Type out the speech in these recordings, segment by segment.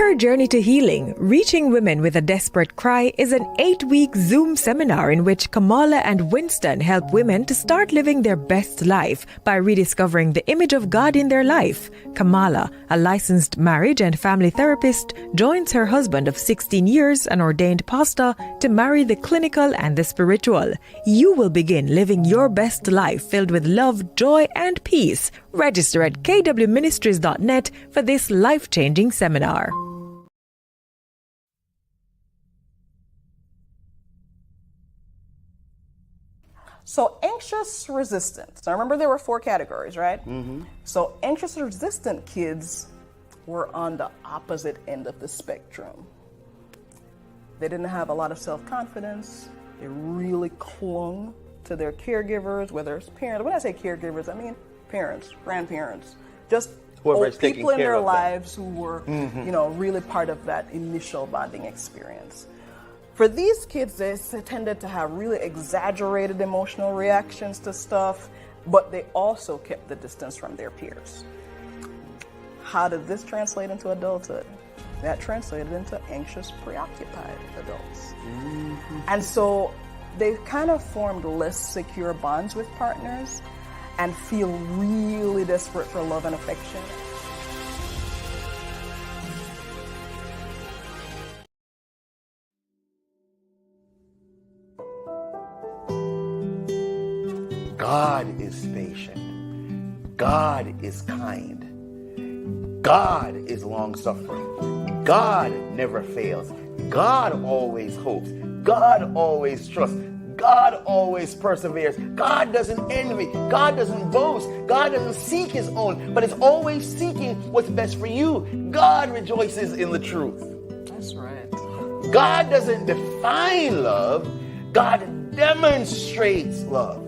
Her Journey to Healing, Reaching Women with a Desperate Cry is an 8-week Zoom seminar in which Kamala and Winston help women to start living their best life by rediscovering the image of God in their life. Kamala, a licensed marriage and family therapist, joins her husband of 16 years, an ordained pastor, to marry the clinical and the spiritual. You will begin living your best life filled with love, joy, and peace. Register at kwministries.net for this life-changing seminar. So anxious resistant. So remember there were 4 categories, right? Mm-hmm. So anxious resistant kids were on the opposite end of the spectrum. They didn't have a lot of self-confidence. They really clung to their caregivers, whether it's parents. When I say caregivers, I mean parents, grandparents, just old people in their lives who were, really part of that initial bonding experience. For these kids, they tended to have really exaggerated emotional reactions to stuff, but they also kept the distance from their peers. How did this translate into adulthood? That translated into anxious, preoccupied adults. Mm-hmm. And so they kind of formed less secure bonds with partners and feel really desperate for love and affection. God is patient. God is kind. God is long-suffering. God never fails. God always hopes. God always trusts. God always perseveres. God doesn't envy. God doesn't boast. God doesn't seek his own, but is always seeking what's best for you. God rejoices in the truth. That's right. God doesn't define love. God demonstrates love.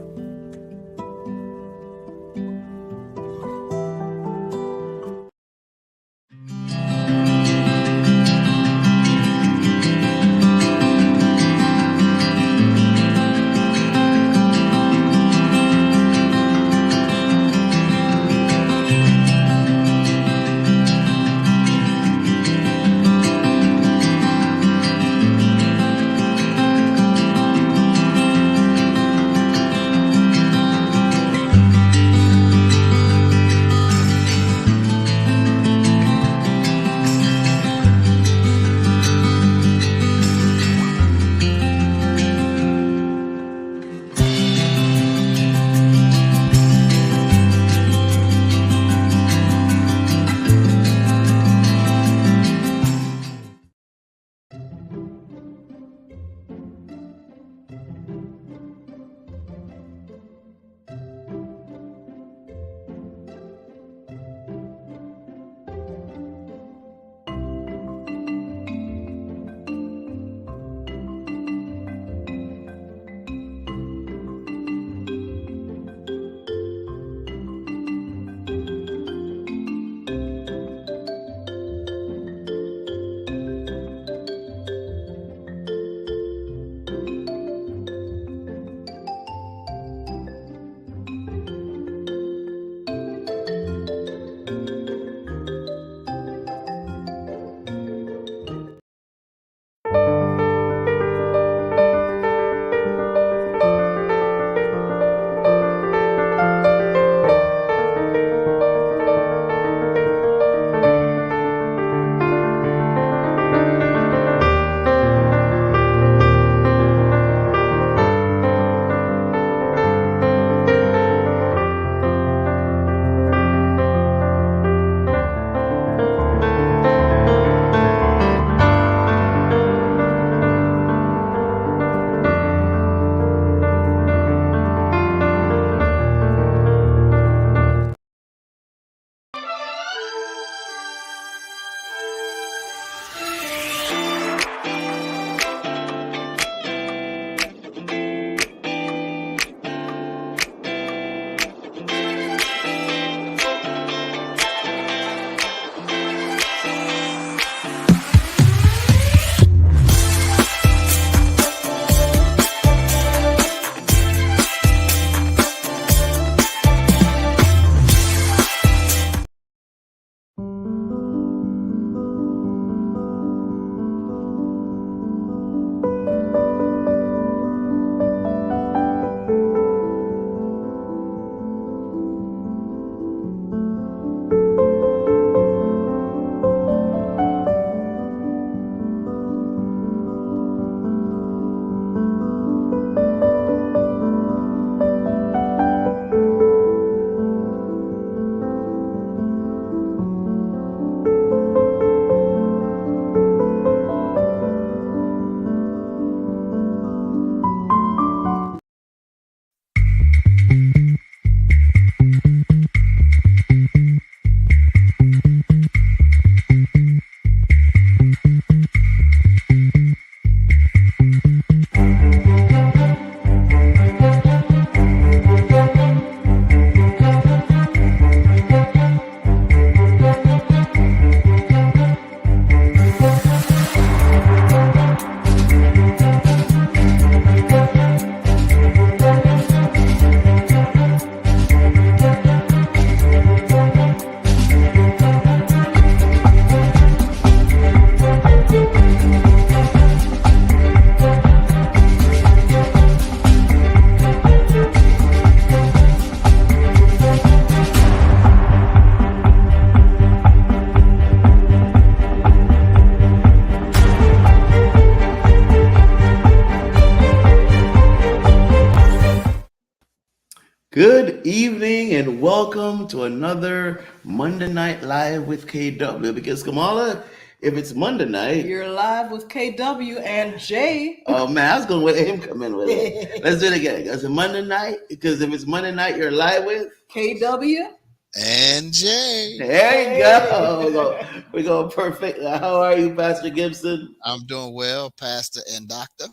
Good evening and welcome to another Monday Night Live with KW. Because Kamala, if it's Monday night, You're live with KW and Jay. oh man, I was gonna let him come in with it. Let's do it again. Is it Monday night? Because if it's Monday night, you're live with KW and Jay. There you go. We're going perfect. How are you, Pastor Gibson? I'm doing well, Pastor and Doctor.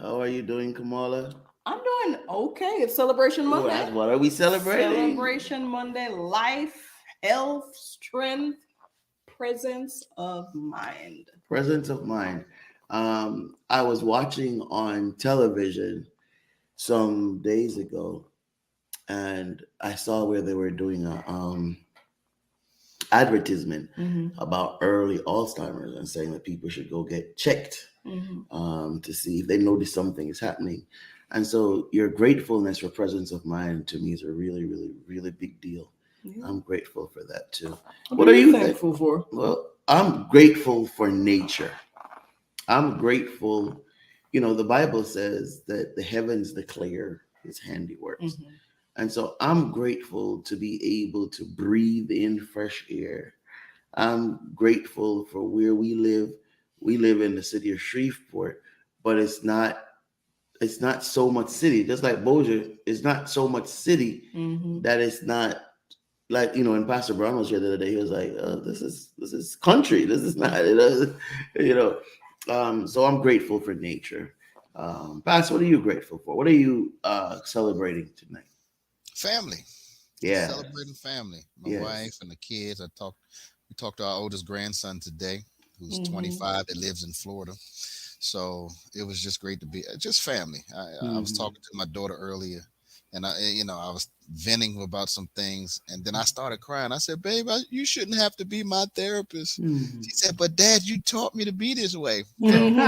How are you doing, Kamala? I'm doing okay. It's Celebration Monday. What are we celebrating? Celebration Monday, life, health, strength, presence of mind. Presence of mind. I was watching on television some days ago, and I saw where they were doing a advertisement about early Alzheimer's and saying that people should go get checked to see if they notice something is happening. And so your gratefulness for presence of mind to me is a really, really, really big deal. Yeah. I'm grateful for that too. What are you thankful for? Well, I'm grateful for nature. I'm grateful. You know, the Bible says that the heavens declare his handiworks. And so I'm grateful to be able to breathe in fresh air. I'm grateful for where we live. We live in the city of Shreveport, but it's not so much city. Just like Bossier, it's not so much city that it's not like, you know, and Pastor Brown was here the other day. He was like, this is country. This is not, you know. So I'm grateful for nature. Pastor, what are you grateful for? What are you celebrating tonight? Family. Yeah. Celebrating family. My wife and the kids. We talked to our oldest grandson today, who's 25, that lives in Florida. So it was just great to be just family. I was talking to my daughter earlier, and I was venting about some things, and then I started crying. I said, "Babe, you shouldn't have to be my therapist." She said, "But Dad, you taught me to be this way." So, I'm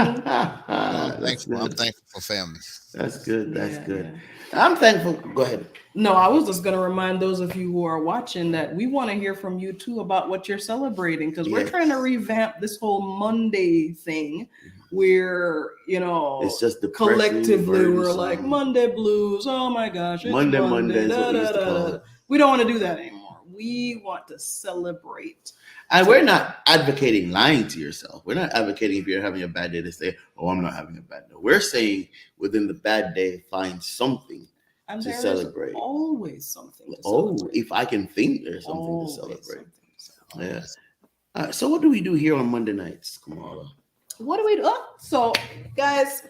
thankful for family. That's good. That's good. Yeah. I'm thankful. Go ahead. No, I was just going to remind those of you who are watching that we want to hear from you too about what you're celebrating, because we're trying to revamp this whole Monday thing where, you know, it's just collectively we're like Monday blues. Oh my gosh, it's Monday. We don't want to do that anymore. We want to celebrate. And we're not advocating lying to yourself. We're not advocating if you're having a bad day to say, "Oh, I'm not having a bad day." We're saying within the bad day, find something to celebrate. Always something to celebrate. If I can think there's something to celebrate. Yeah. So what do we do here on Monday nights, Kamala? What do we do? So, guys,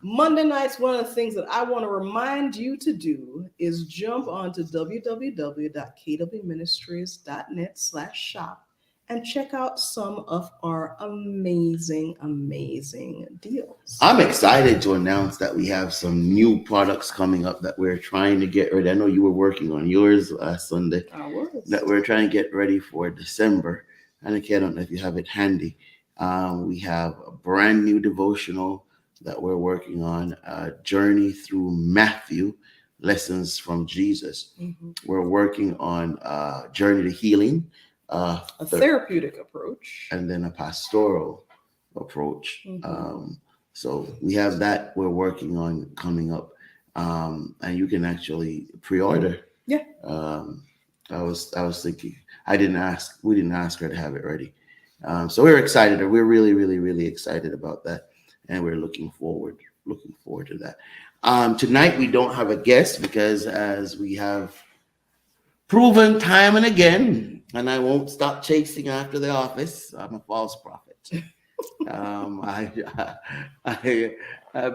Monday nights, one of the things that I want to remind you to do is jump onto www.kwministries.net/shop and check out some of our amazing, amazing deals. I'm excited to announce that we have some new products coming up that we're trying to get ready. I know you were working on yours last Sunday. I was. That we're trying to get ready for December. And I don't know if you have it handy. We have a brand new devotional that we're working on, Journey Through Matthew, Lessons from Jesus. We're working on Journey to Healing, a therapeutic approach, and then a pastoral approach. So we have that we're working on coming up, and you can actually pre-order. Yeah. I was thinking we didn't ask her to have it ready. So we're excited. We're really, really, really excited about that, and we're looking forward to that. Tonight we don't have a guest because, as we have proven time and again, and I won't stop chasing after the office, I'm a false prophet. I'm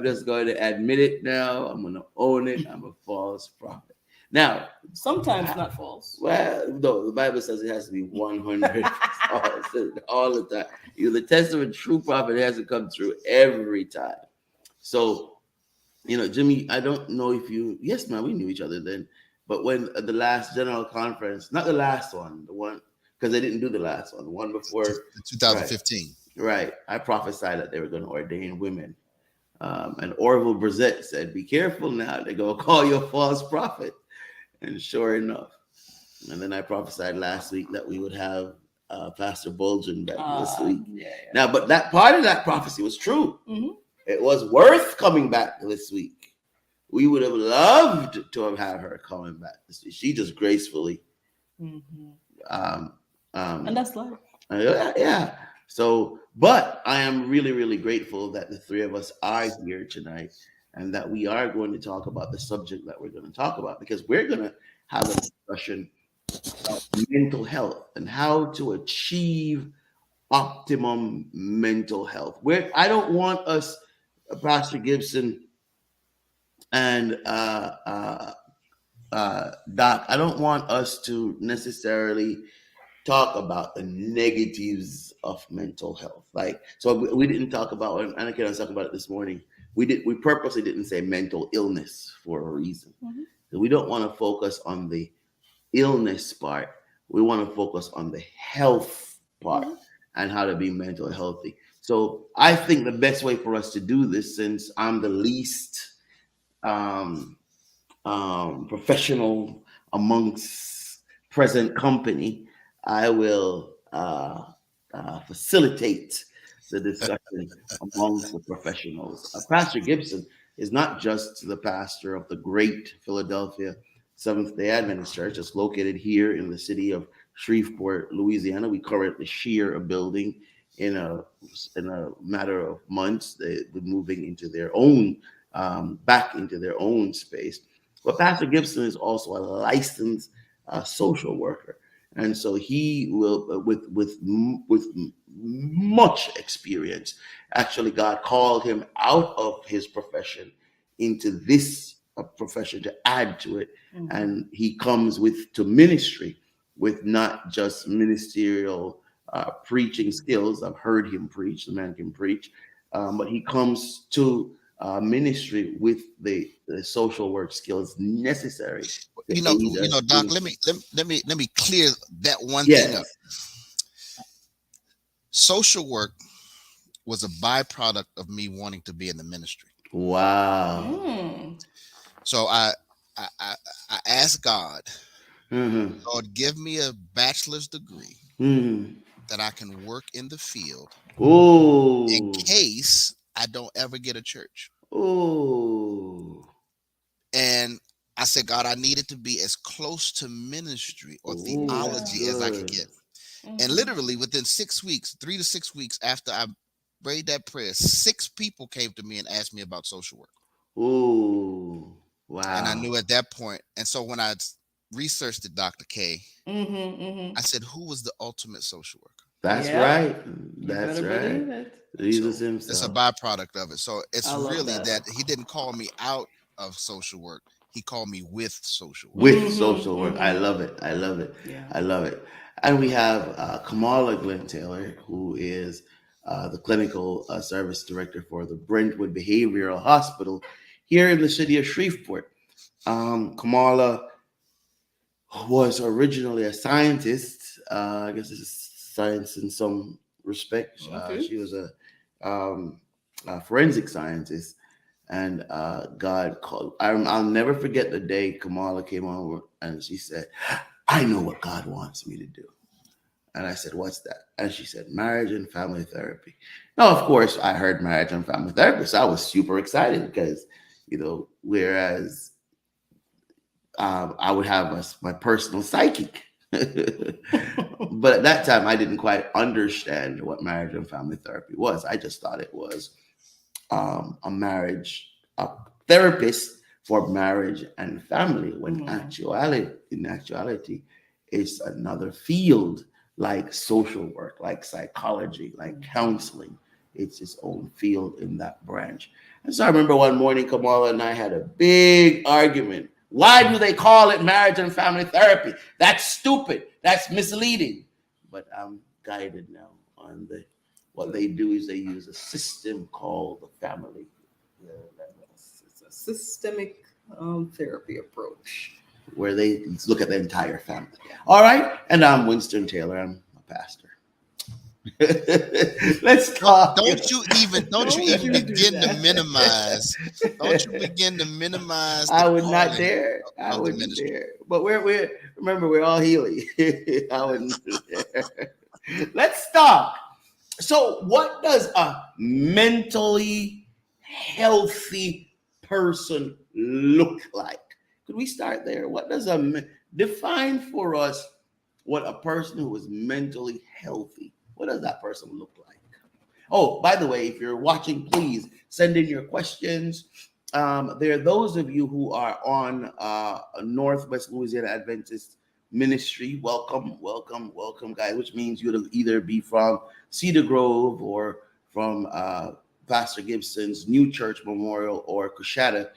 just going to admit it now. I'm going to own it. I'm a false prophet. Now, sometimes not false. Well, no, the Bible says it has to be 100 false all the time. The test of a true prophet has to come through every time. So, Jimmy, I don't know if yes, man, we knew each other then. But when the last general conference, not the last one, the one, because they didn't do the last one, the one before 2015. Right. I prophesied that they were going to ordain women. And Orville Brissett said, "Be careful now. They're going to call you a false prophet." And sure enough. And then I prophesied last week that we would have Pastor Bulgin back this week. Yeah. Now, but that part of that prophecy was true. It was worth coming back this week. we would have loved to have had her coming back. She just gracefully, And that's life. yeah. So, but I am really, really grateful that the three of us are here tonight, and that we are going to talk about the subject that we're going to talk about, because we're going to have a discussion about mental health and how to achieve optimum mental health. Where I don't want us, Pastor Gibson and Doc, I don't want us to necessarily talk about the negatives of mental health. Like, so we didn't talk about, and Anakin was talking about it this morning. We purposely didn't say mental illness for a reason. We don't want to focus on the illness part. We want to focus on the health part and how to be mental healthy. So I think the best way for us to do this, since I'm the least professional amongst present company, I will facilitate the discussion amongst the professionals. Pastor Gibson is not just the pastor of the great Philadelphia Seventh-day Adventist Church. It's located here in the city of Shreveport, Louisiana. We currently share a building. In a matter of months, they're moving into their own, back into their own space. But Pastor Gibson is also a licensed social worker, and so he will, with much experience. Actually, God called him out of his profession into this profession to add to it, and he comes to ministry with not just ministerial preaching skills. I've heard him preach. The man can preach, but he comes to ministry with the social work skills necessary. You know, Doc. Let me clear that one thing up. Social work was a byproduct of me wanting to be in the ministry. Wow. So I asked God, Lord, give me a bachelor's degree that I can work in the field in case I don't ever get a church. And I said, God, I needed to be as close to ministry or theology as I could get. And literally within 6 weeks, 3 to 6 weeks after I prayed that prayer, 6 people came to me and asked me about social work. Wow. And I knew at that point. And so when I researched it, Dr. K, I said, who was the ultimate social worker? That's right. That's right. Jesus himself. It's a byproduct of it. So it's really that he didn't call me out of social work. He called me with social work. With social work. I love it. I love it. Yeah. I love it. And we have Kamala Glenn Taylor, who is the clinical service director for the Brentwood Behavioral Hospital here in the city of Shreveport. Kamala was originally a scientist. I guess it's science in some respect. She was a forensic scientist. And God called. I'll never forget the day Kamala came over and she said, I know what God wants me to do. And I said, what's that? And she said, marriage and family therapy. Now, of course, I heard marriage and family therapy. So I was super excited because, whereas I would have my personal psychic. But at that time, I didn't quite understand what marriage and family therapy was. I just thought it was a therapist for marriage and family, when in actuality, it's another field, like social work, like psychology, like counseling. It's its own field in that branch. And so I remember one morning, Kamala and I had a big argument. Why do they call it marriage and family therapy? That's stupid. That's misleading. But I'm guided now on what they do is they use a system called the family. It's a systemic therapy approach where they look at the entire family. All right. And I'm Winston Taylor. I'm a pastor. Let's talk. Don't you even begin to minimize. Don't you begin to minimize. I would not dare. I wouldn't dare. But remember, we're all healing. I wouldn't dare. Let's talk. So what does a mentally healthy person look like? Could we start there? What does define for us what a person who is mentally healthy, what does that person look like? Oh, by the way, if you're watching, please send in your questions. There are those of you who are on Northwest Louisiana Adventist Ministry. Welcome, welcome, welcome, guys, which means you'll either be from Cedar Grove or from Pastor Gibson's New Church Memorial or Coshada.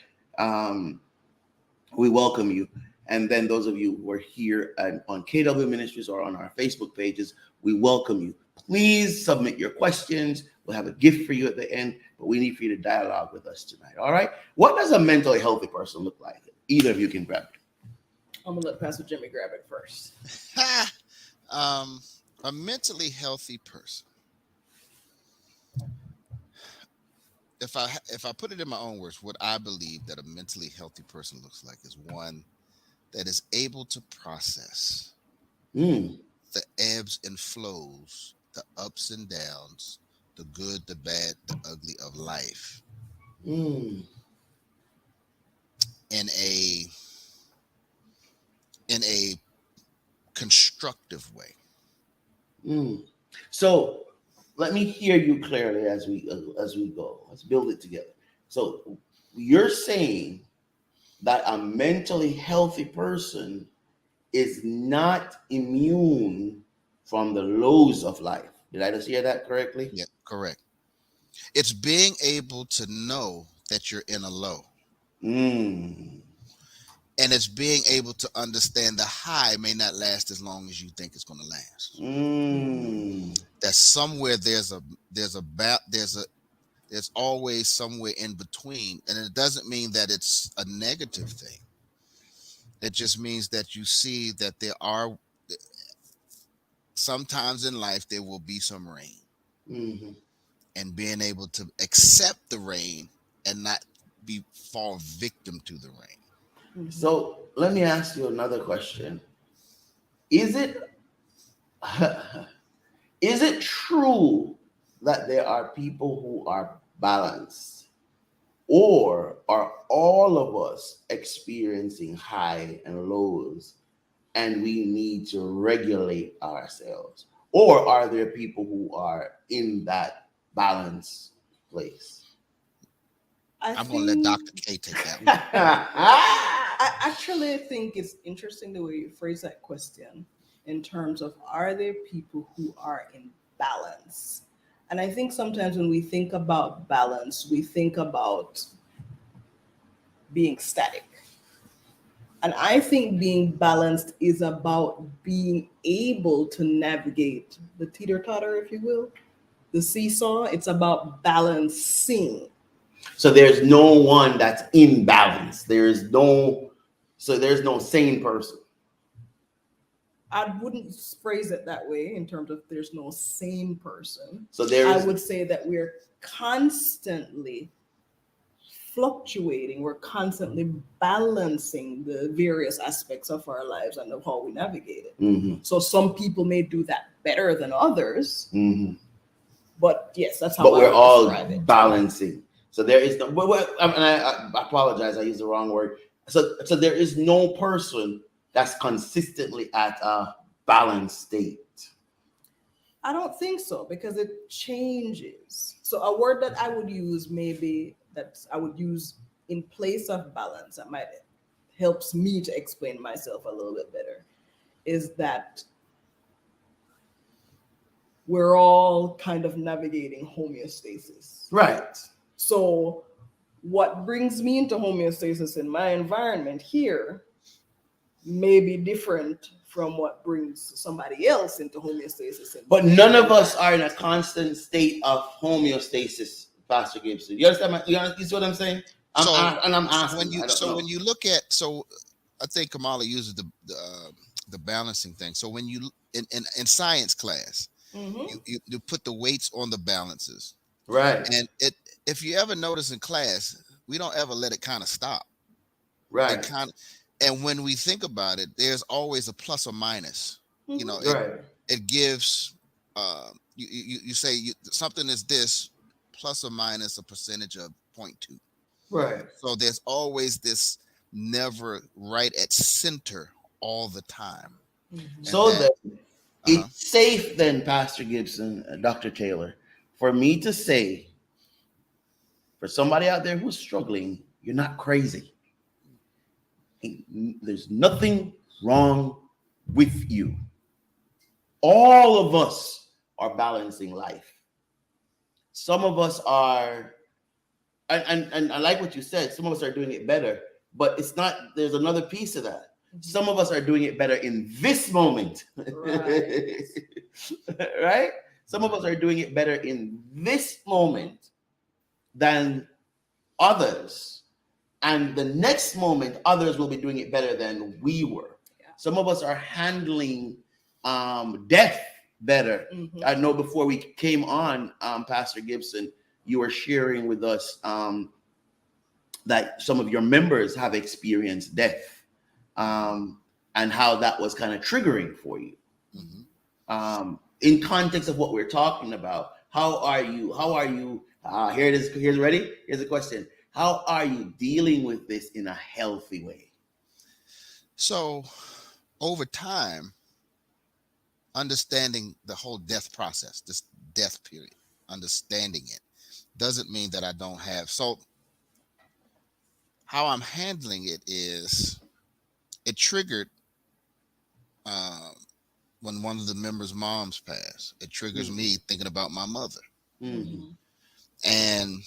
We welcome you. And then those of you who are here on KW Ministries or on our Facebook pages, we welcome you. Please submit your questions. We'll have a gift for you at the end, but we need for you to dialogue with us tonight. All right. What does a mentally healthy person look like? Either of you can grab it. I'm gonna let Pastor Jimmy grab it first. A mentally healthy person. If I put it in my own words, what I believe that a mentally healthy person looks like is one that is able to process the ebbs and flows, the ups and downs, the good, the bad, the ugly of life in a constructive way. So let me hear you clearly as we go. Let's build it together. So you're saying that a mentally healthy person is not immune from the lows of life. Did I just hear that correctly? Yeah, correct. It's being able to know that you're in a low. And it's being able to understand the high may not last as long as you think it's going to last. That somewhere there's always somewhere in between, and it doesn't mean that it's a negative thing. It just means that you see that there are sometimes in life there will be some rain, and being able to accept the rain and not fall victim to the rain. So let me ask you another question. Is it true that there are people who are balanced, or are all of us experiencing high and lows and we need to regulate ourselves? Or are there people who are in that balance place? I'm going to let Dr. K take that one. I actually think it's interesting the way you phrase that question in terms of, are there people who are in balance? And I think sometimes when we think about balance, we think about being static. And I think being balanced is about being able to navigate the teeter-totter, if you will, the seesaw. It's about balancing. So there's no one that's in balance. There's no sane person. I wouldn't phrase it that way in terms of there's no sane person. So I would say that we're constantly fluctuating. We're constantly balancing the various aspects of our lives and of how we navigate it. So some people may do that better than others. But yes, that's how. But we're all balancing. So there is no. I apologize. I used the wrong word. So there is no person that's consistently at a balanced state. I don't think so, because it changes. So a word that I would use, maybe that I would use in place of balance, that might helps me to explain myself a little bit better, is that we're all kind of navigating homeostasis. Right. So what brings me into homeostasis in my environment here may be different from what brings somebody else into homeostasis. But none of us are in a constant state of homeostasis, Pastor Gibson. You understand? You see what I'm saying? I'm asking. When you look at, I think Kamala uses the balancing thing. So when you in science class, you put the weights on the balances, right? And if you ever notice in class, we don't ever let it kind of stop, right? And when we think about it, there's always a plus or minus. You know, it gives. You say something is this plus or minus a percentage of 0.2. Right. So there's always this never right at center all the time. And So that, then, uh-huh. it's safe then, Pastor Gibson, Dr. Taylor, for me to say, for somebody out there who's struggling, you're not crazy. There's nothing wrong with you. All of us are balancing life. Some of us are, and I like what you said, some of us are doing it better, but it's not, there's another piece of that. Some of us are doing it better in this moment. Right. Right? Some of us are doing it better in this moment than others. And the next moment, others will be doing it better than we were. Yeah. Some of us are handling death better. I know before we came on, Pastor Gibson, you were sharing with us that some of your members have experienced death, and how that was kind of triggering for you. In context of what we're talking about, how are you? Here it is. Here's ready. Here's the question. How are you dealing with this in a healthy way? So over time, understanding the whole death process, this death period, understanding it doesn't mean that I don't have. So how I'm handling it is, it triggered when one of the members' moms passed. It triggers me thinking about my mother. And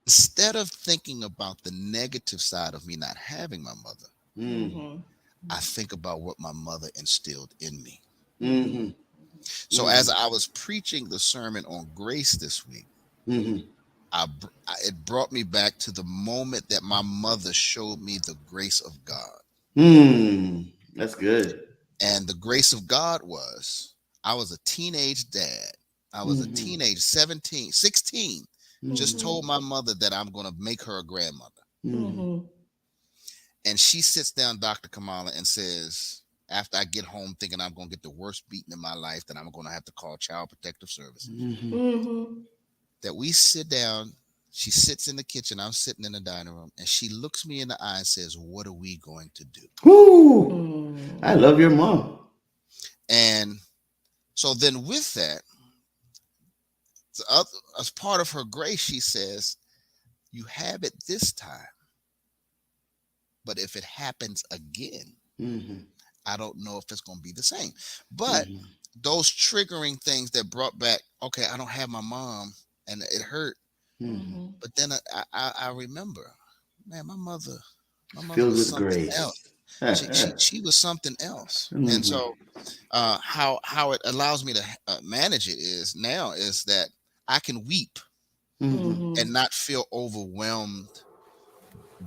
instead of thinking about the negative side of me not having my mother, I think about what my mother instilled in me. So as I was preaching the sermon on grace this week, it brought me back to the moment that my mother showed me the grace of God. That's good. And the grace of God was, I was a teenage dad. I was a teenage 17, 16. Just told my mother that I'm going to make her a grandmother. And she sits down, Dr. Kamala, and says, after I get home thinking I'm going to get the worst beating in my life, that I'm going to have to call Child Protective Services, that we sit down, she sits in the kitchen, I'm sitting in the dining room, and she looks me in the eye and says, what are we going to do? Woo! I love your mom. And so then with that, as part of her grace, she says, you have it this time, but if it happens again, I don't know if it's going to be the same. But those triggering things that brought back, okay, I don't have my mom, and it hurt. But then I remember, man, my mother Filled was with something grace. else. She was something else. And so how it allows me to manage it is that I can weep and not feel overwhelmed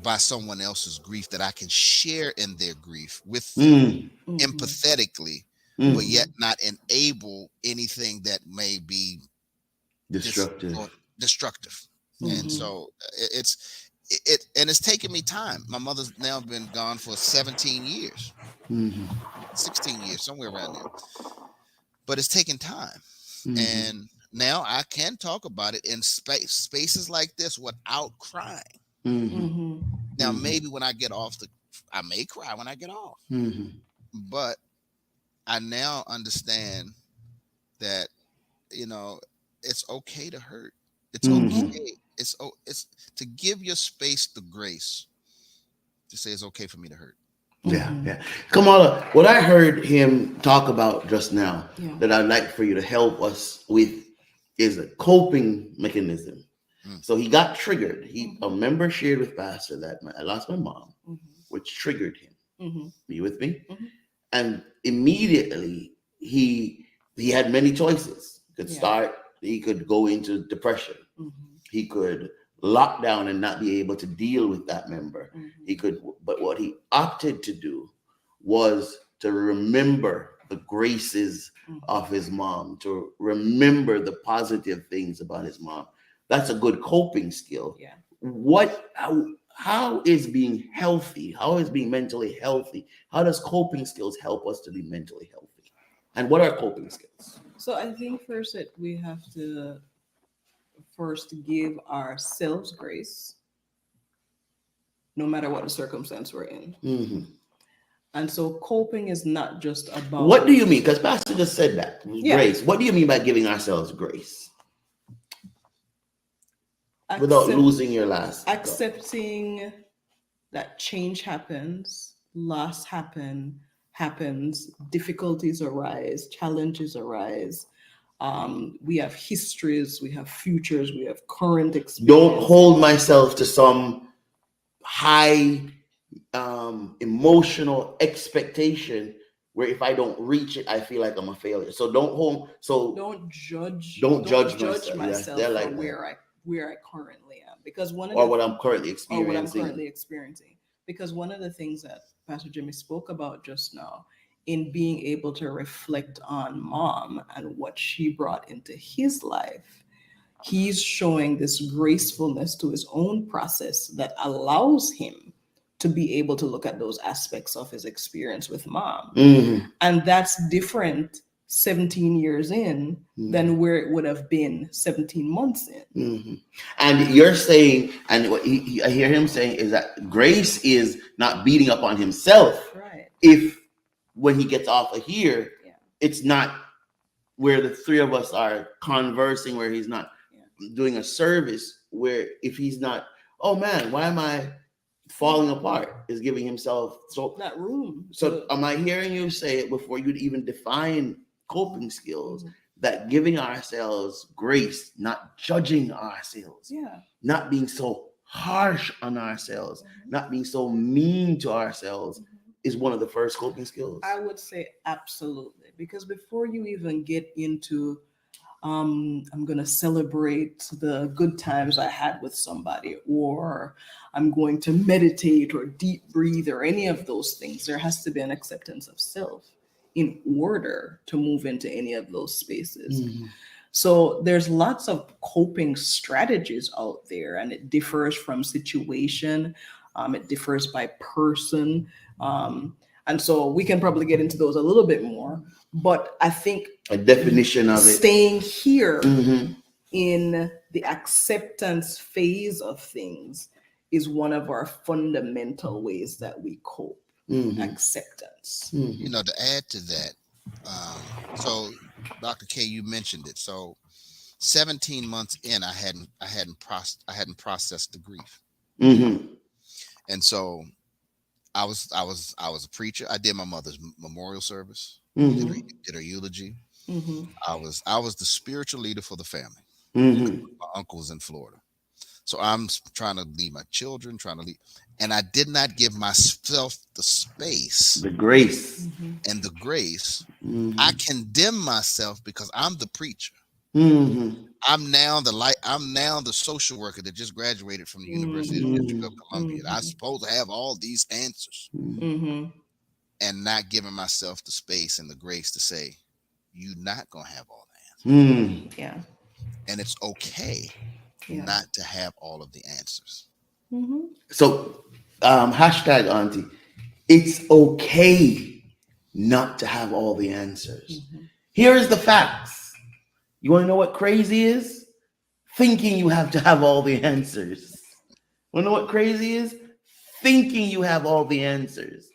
by someone else's grief, that I can share in their grief with them empathetically, but yet not enable anything that may be destructive. And so it's taken me time. My mother's now been gone for 17 years, 16 years, somewhere around there. But it's taken time. And now I can talk about it in spaces like this without crying. Now, maybe when I get off I may cry when I get off. But I now understand that, it's okay to hurt. It's okay. It's to give your space the grace to say it's okay for me to hurt. Yeah. Kamala, what I heard him talk about just now that I'd like for you to help us with is a coping mechanism. So he got triggered. A member shared with Pastor that I lost my mom, which triggered him. Are you with me? And immediately he had many choices. He could go into depression. He could lock down and not be able to deal with that member. But what he opted to do was to remember the graces of his mom, to remember the positive things about his mom. That's a good coping skill. How is being healthy? How is being mentally healthy? How does coping skills help us to be mentally healthy? And what are coping skills? So I think first that we have to give ourselves grace no matter what the circumstance we're in. Mm-hmm. And so coping is not just about... What do you mean? Because Pastor just said that. Yeah. Grace. What do you mean by giving ourselves grace? Without losing your last. Accepting that change happens, loss happens, difficulties arise, challenges arise. We have histories, we have futures, we have current experience. Don't hold myself to some high emotional expectation where if I don't reach it, I feel like I'm a failure. So don't judge myself for like where I currently am, because what I'm currently experiencing. Because one of the things that Pastor Jimmy spoke about just now, in being able to reflect on Mom and what she brought into his life, he's showing this gracefulness to his own process that allows him to be able to look at those aspects of his experience with Mom. Mm-hmm. And that's different 17 years in than where it would have been 17 months in. Mm-hmm. And you're saying, and what I hear him saying is that grace is not beating up on himself. Right. If when he gets off of here, it's not where the three of us are conversing, where he's not doing a service, where if he's not, oh man, why am I falling apart, is giving himself that room. So am I hearing you say it before you'd even define coping skills, that giving ourselves grace, not judging ourselves, not being so harsh on ourselves, not being so mean to ourselves, is one of the first coping skills? I would say absolutely, because before you even get into I'm going to celebrate the good times I had with somebody, or I'm going to meditate or deep breathe or any of those things, there has to be an acceptance of self in order to move into any of those spaces. So there's lots of coping strategies out there, and it differs from situation. It differs by person. And so we can probably get into those a little bit more. But I think a definition of it, staying here in the acceptance phase of things, is one of our fundamental ways that we cope. Acceptance. You know, to add to that, so Dr. K, you mentioned it. So 17 months in, I hadn't processed the grief. And so I was a preacher. I did my mother's memorial service. Did her eulogy. I was the spiritual leader for the family. My uncle was in Florida, so I'm trying to lead my children, and I did not give myself the space, the grace, and the grace. I condemn myself because I'm the preacher. I'm now the social worker that just graduated from the University of District of Columbia. I'm supposed to have all these answers, and not giving myself the space and the grace to say, you're not going to have all the answers. And it's okay not to have all of the answers. So, hashtag auntie, it's okay not to have all the answers. Here is the facts. You want to know what crazy is? Thinking you have to have all the answers. Want to know what crazy is? Thinking you have all the answers.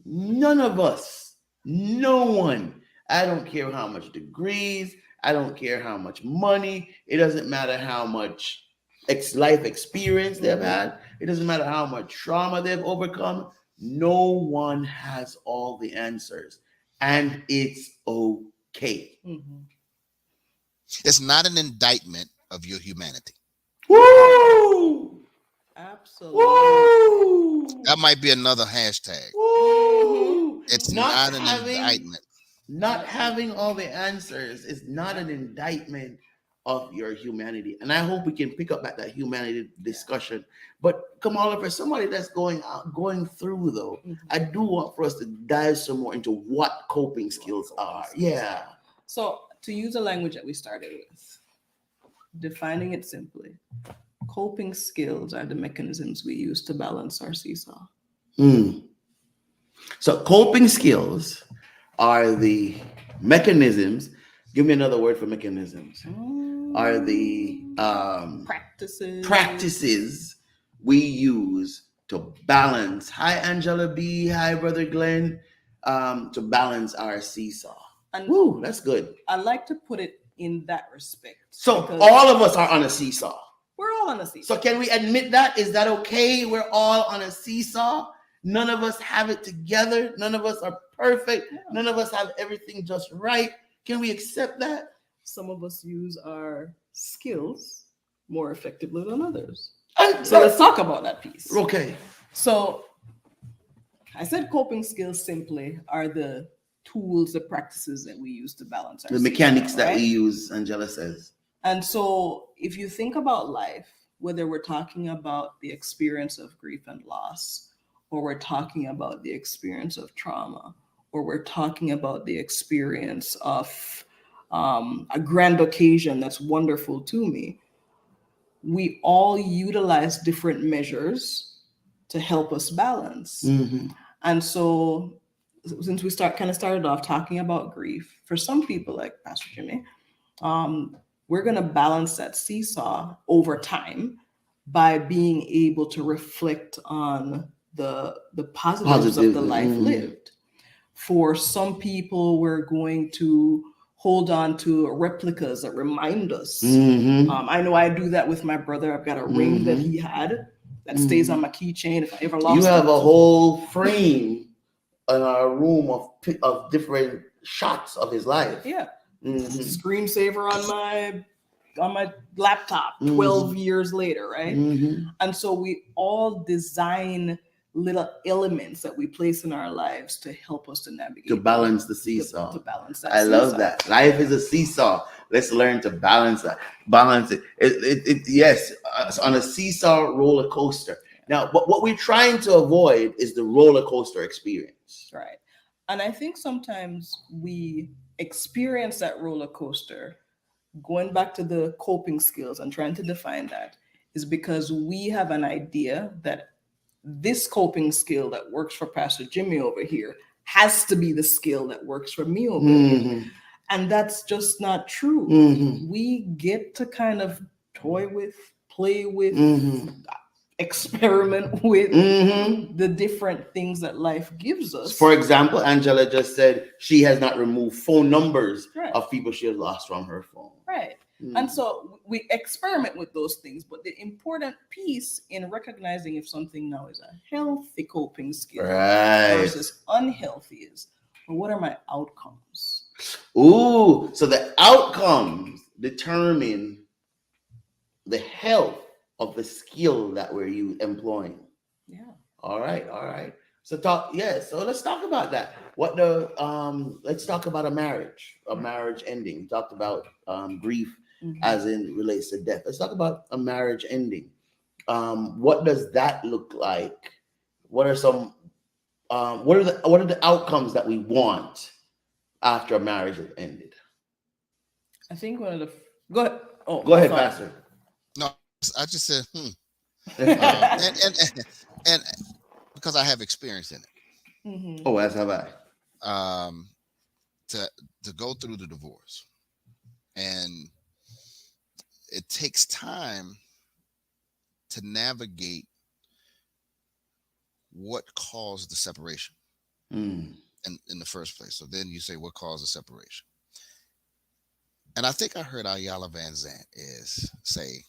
None of us, no one, I don't care how much degrees, I don't care how much money, it doesn't matter how much life experience they've had, it doesn't matter how much trauma they've overcome, no one has all the answers. And it's okay. It's not an indictment of your humanity. Woo! Absolutely. Woo! That might be another hashtag. Woo! It's not an indictment. Not having all the answers is not an indictment of your humanity. And I hope we can pick up at that humanity discussion. But Kamala, for somebody that's going through though, I do want for us to dive some more into what coping skills are. Yeah. So to use the language that we started with, defining it simply, coping skills are the mechanisms we use to balance our seesaw. So coping skills are the mechanisms. Give me another word for mechanisms. Are the practices we use to balance. Hi, Angela B. Hi, Brother Glenn. To balance our seesaw. And Woo, that's good. I like to put it in that respect. So because all of us are on a seesaw. we're all on a seesaw. So can we admit that? Is that okay? We're all on a seesaw. None of us have it together. None of us are perfect. Yeah. None of us have everything just right. Can we accept that? Some of us use our skills more effectively than others. And So let's talk about that piece. Okay. So I said coping skills simply are the tools, the practices that we use to balance our The mechanics seesaw, that we right? use, Angela says. And so if you think about life, whether we're talking about the experience of grief and loss, or we're talking about the experience of trauma, or we're talking about the experience of a grand occasion that's wonderful to me, we all utilize different measures to help us balance. Mm-hmm. And so since we started off talking about grief, for some people like Pastor Jimmy, we're going to balance that seesaw over time by being able to reflect on the positives of the life lived. For some people, we're going to hold on to replicas that remind us. I know I do that with my brother. I've got a ring that he had that stays on my keychain if I ever lost it. You have a whole frame in our room of different shots of his life. Yeah. Screensaver on my laptop 12 years later, right? And so we all design little elements that we place in our lives to help us to navigate, to balance the seesaw. To balance that I seesaw. love that. Life is a seesaw. Let's learn to balance that. Balance it. Yes, on a seesaw roller coaster. Now, but what we're trying to avoid is the roller coaster experience. Right. And I think sometimes we experience that roller coaster, going back to the coping skills and trying to define that, is because we have an idea that this coping skill that works for Pastor Jimmy over here has to be the skill that works for me over here. And that's just not true. We get to kind of toy with, play with, experiment with the different things that life gives us. For example, Angela just said she has not removed phone numbers of people she has lost from her phone. Right. And so we experiment with those things. But the important piece in recognizing if something now is a healthy coping skill versus unhealthy is, well, what are my outcomes? Ooh, so the outcomes determine the health of the skill that we're employing. Yeah. All right. So let's talk about that. Let's talk about a marriage ending. We talked about grief as in relates to death. Let's talk about a marriage ending. What does that look like? What are the outcomes that we want after a marriage has ended? I think one of the go ahead. Oh, go ahead, Pastor. No, I just said and because I have experience in it. Oh, as have I. To go through the divorce, and it takes time to navigate what caused the separation in the first place. So then you say, what caused the separation? And I think I heard Ayala Van Zandt say,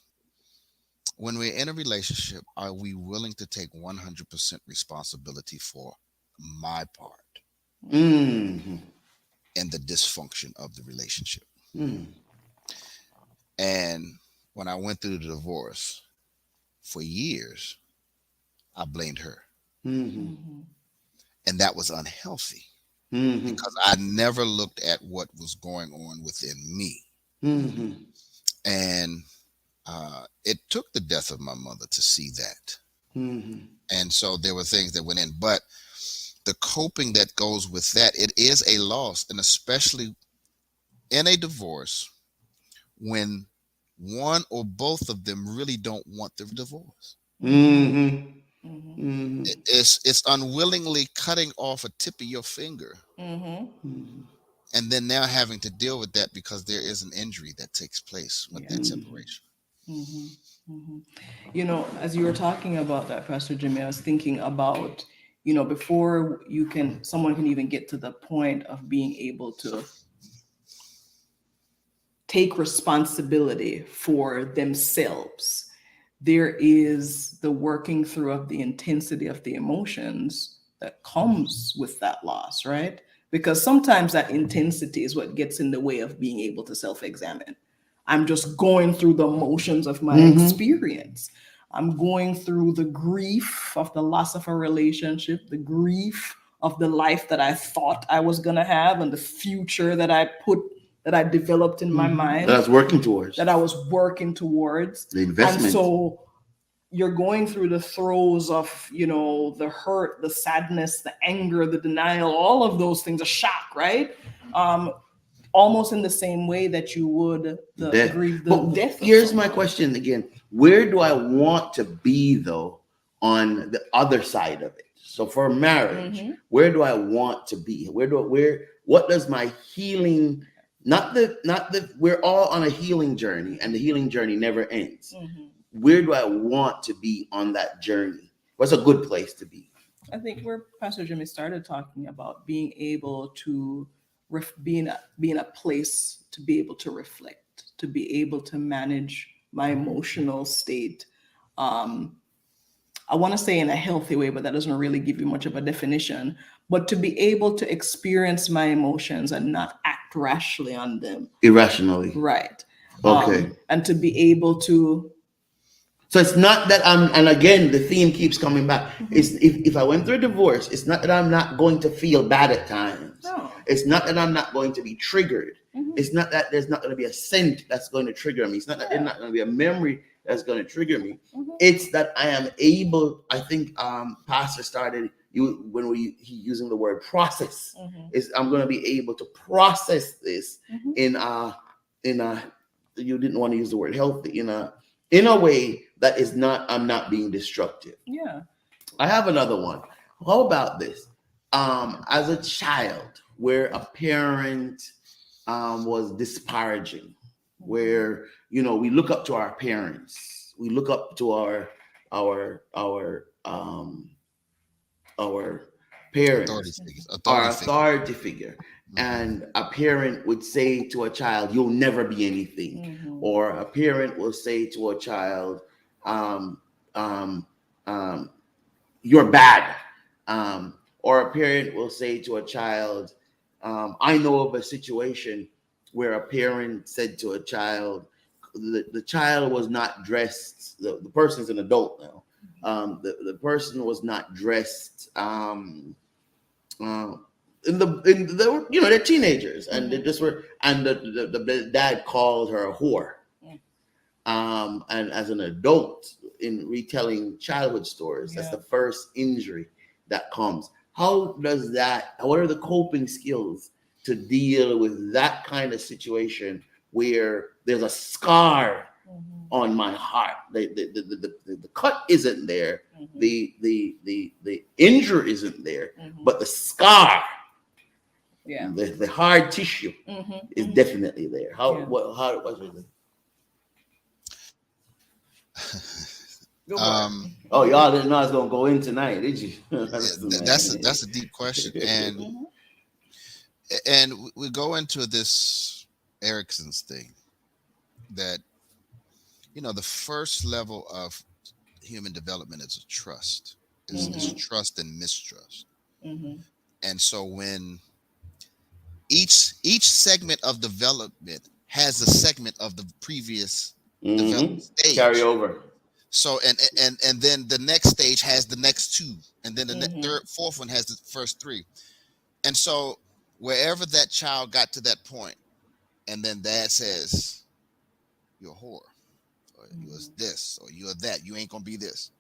when we're in a relationship, are we willing to take 100% responsibility for my part in the dysfunction of the relationship? And when I went through the divorce, for years, I blamed her. And that was unhealthy because I never looked at what was going on within me. And it took the death of my mother to see that. And so there were things that went in, but the coping that goes with that, it is a loss. And especially in a divorce, when one or both of them really don't want the divorce. It's unwillingly cutting off a tip of your finger. And then now having to deal with that because there is an injury that takes place with that separation. You know, as you were talking about that, Pastor Jimmy, I was thinking about, you know, before someone can even get to the point of being able to take responsibility for themselves, there is the working through of the intensity of the emotions that comes with that loss, right? Because sometimes that intensity is what gets in the way of being able to self-examine. I'm just going through the emotions of my experience. I'm going through the grief of the loss of a relationship, the grief of the life that I thought I was going to have, and the future that I developed in my mind. That I was working towards. The investment. And so you're going through the throes of, you know, the hurt, the sadness, the anger, the denial, all of those things, a shock, right? Almost in the same way that you would grieve the death. Here's my question again. Where do I want to be, though, on the other side of it? So for marriage, where do I want to be? What does my healing, we're all on a healing journey, and the healing journey never ends. Where do I want to be on that journey? What's a good place to be? I think where Pastor Jimmy started talking about being able to be in a place to be able to reflect, to be able to manage my emotional state. I want to say in a healthy way, but that doesn't really give you much of a definition. But to be able to experience my emotions and not act rashly on them. Irrationally. Right. Okay. And to be able to. So it's not that and again, the theme keeps coming back. It's if I went through a divorce, it's not that I'm not going to feel bad at times. No. It's not that I'm not going to be triggered. It's not that there's not going to be a scent that's going to trigger me. It's not that there's not going to be a memory that's going to trigger me. It's that I am able, I think Pastor started he using the word process. Is I'm going to be able to process this in a you didn't want to use the word healthy, in a way that is not, I'm not being destructive. Yeah. I have another one. How about this? As a child, where a parent was disparaging, where, we look up to our parents, we look up to our parents, our authority figure. And a parent would say to a child, "You'll never be anything," or a parent will say to a child, "You're bad," or a parent will say to a child, I know of a situation where a parent said to a child, the child was not dressed. The person's an adult now. The person was not dressed. They're teenagers, and they just were, and the dad called her a whore. And as an adult, in retelling childhood stories, that's the first injury that comes. What are the coping skills to deal with that kind of situation where there's a scar on my heart? The cut isn't there, the injury isn't there, but the scar, the hard tissue is definitely there. What is it? Y'all didn't know I was gonna go in tonight, did you? That's a deep question, and we go into this Erickson's thing that the first level of human development is a trust, is trust and mistrust, and so when each segment of development has a segment of the previous development stage carry over. So and then the next stage has the next two, and then the fourth one has the first three, and so wherever that child got to that point, and then dad says, "You're a whore," or "You're this," or "You're that," "You ain't gonna be this,"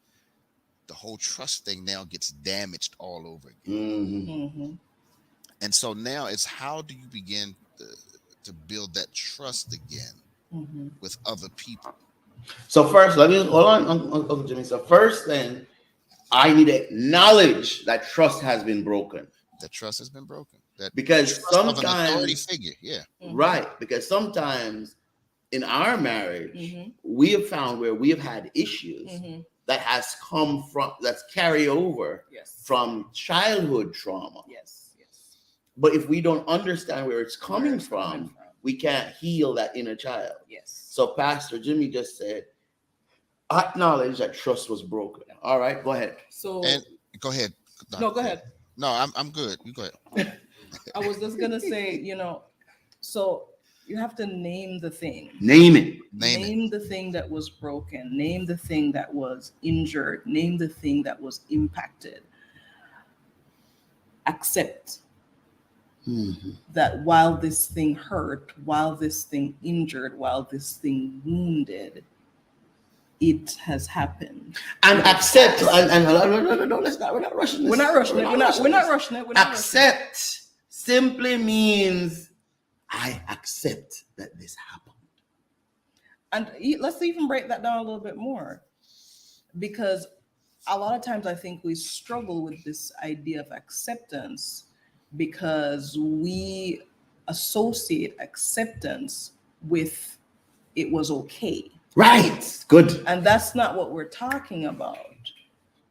the whole trust thing now gets damaged all over again. And so now it's, how do you begin to build that trust again with other people? So first, let me hold on, Uncle Jimmy. So first thing, I need to acknowledge that trust has been broken. That trust has been broken. Because sometimes of an authority figure, right? Because sometimes in our marriage, Mhm. we have found where we have had issues Mhm. that has come from, that's carry over Yes. from childhood trauma. Yes. Yes. But if we don't understand where it's Where coming it's coming from, from. we can't heal that inner child. Yes. So Pastor Jimmy just said, acknowledge that trust was broken. All right, go ahead. So And go ahead. no, go Dr. ahead. No, I'm good. You go ahead. I was just gonna say, so you have to name the thing. Name it. Name it. The thing that was broken. Name the thing that was injured. Name the thing that was impacted. Accept Mhm. that while this thing hurt, while this thing injured, while this thing wounded, it has happened. And accept, and no, let's not, we're not rushing this. We're not rushing it. We're not this. rushing it. We're not rushing it. Accept simply means I accept that this happened. And let's even break that down a little bit more, because a lot of times I think we struggle with this idea of acceptance because we associate acceptance with it was okay. Right. Good. And that's not what we're talking about.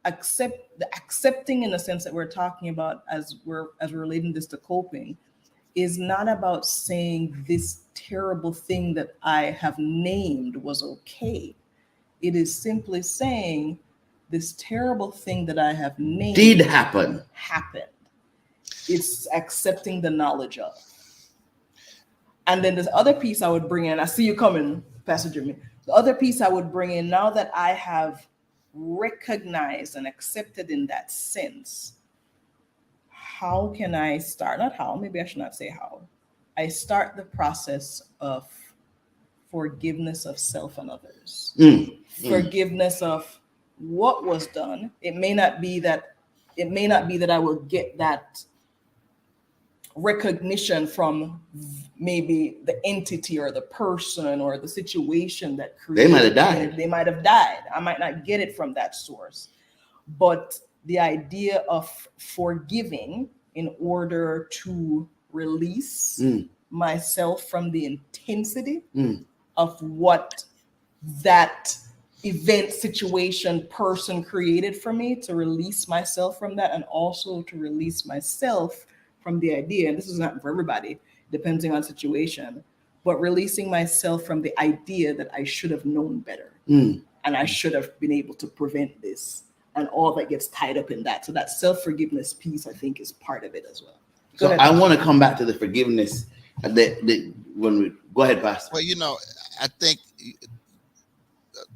Accepting in the sense that we're talking about as we're relating this to coping is not about saying this terrible thing that I have named was okay. It is simply saying this terrible thing that I have named Did happen. happened. It's accepting the knowledge of. And then this other piece I would bring in, I see you coming, Pastor Jimmy. The other piece I would bring in, now that I have recognized and accepted in that sense, how can I start? Not how, maybe I should not say how. I start the process of forgiveness of self and others. Forgiveness of what was done. It may not be that I will get that recognition from maybe the entity or the person or the situation that created They might have died. it. They might have died. I might not get it from that source. But the idea of forgiving in order to release myself from the intensity of what that event, situation, person created for me, to release myself from that, and also to release myself from the idea, and this is not for everybody, depending on situation, but releasing myself from the idea that I should have known better and I should have been able to prevent this, and all that gets tied up in that. So that self-forgiveness piece, I think, is part of it as well. So I want to come back to the forgiveness when we go ahead, Pastor. Well, I think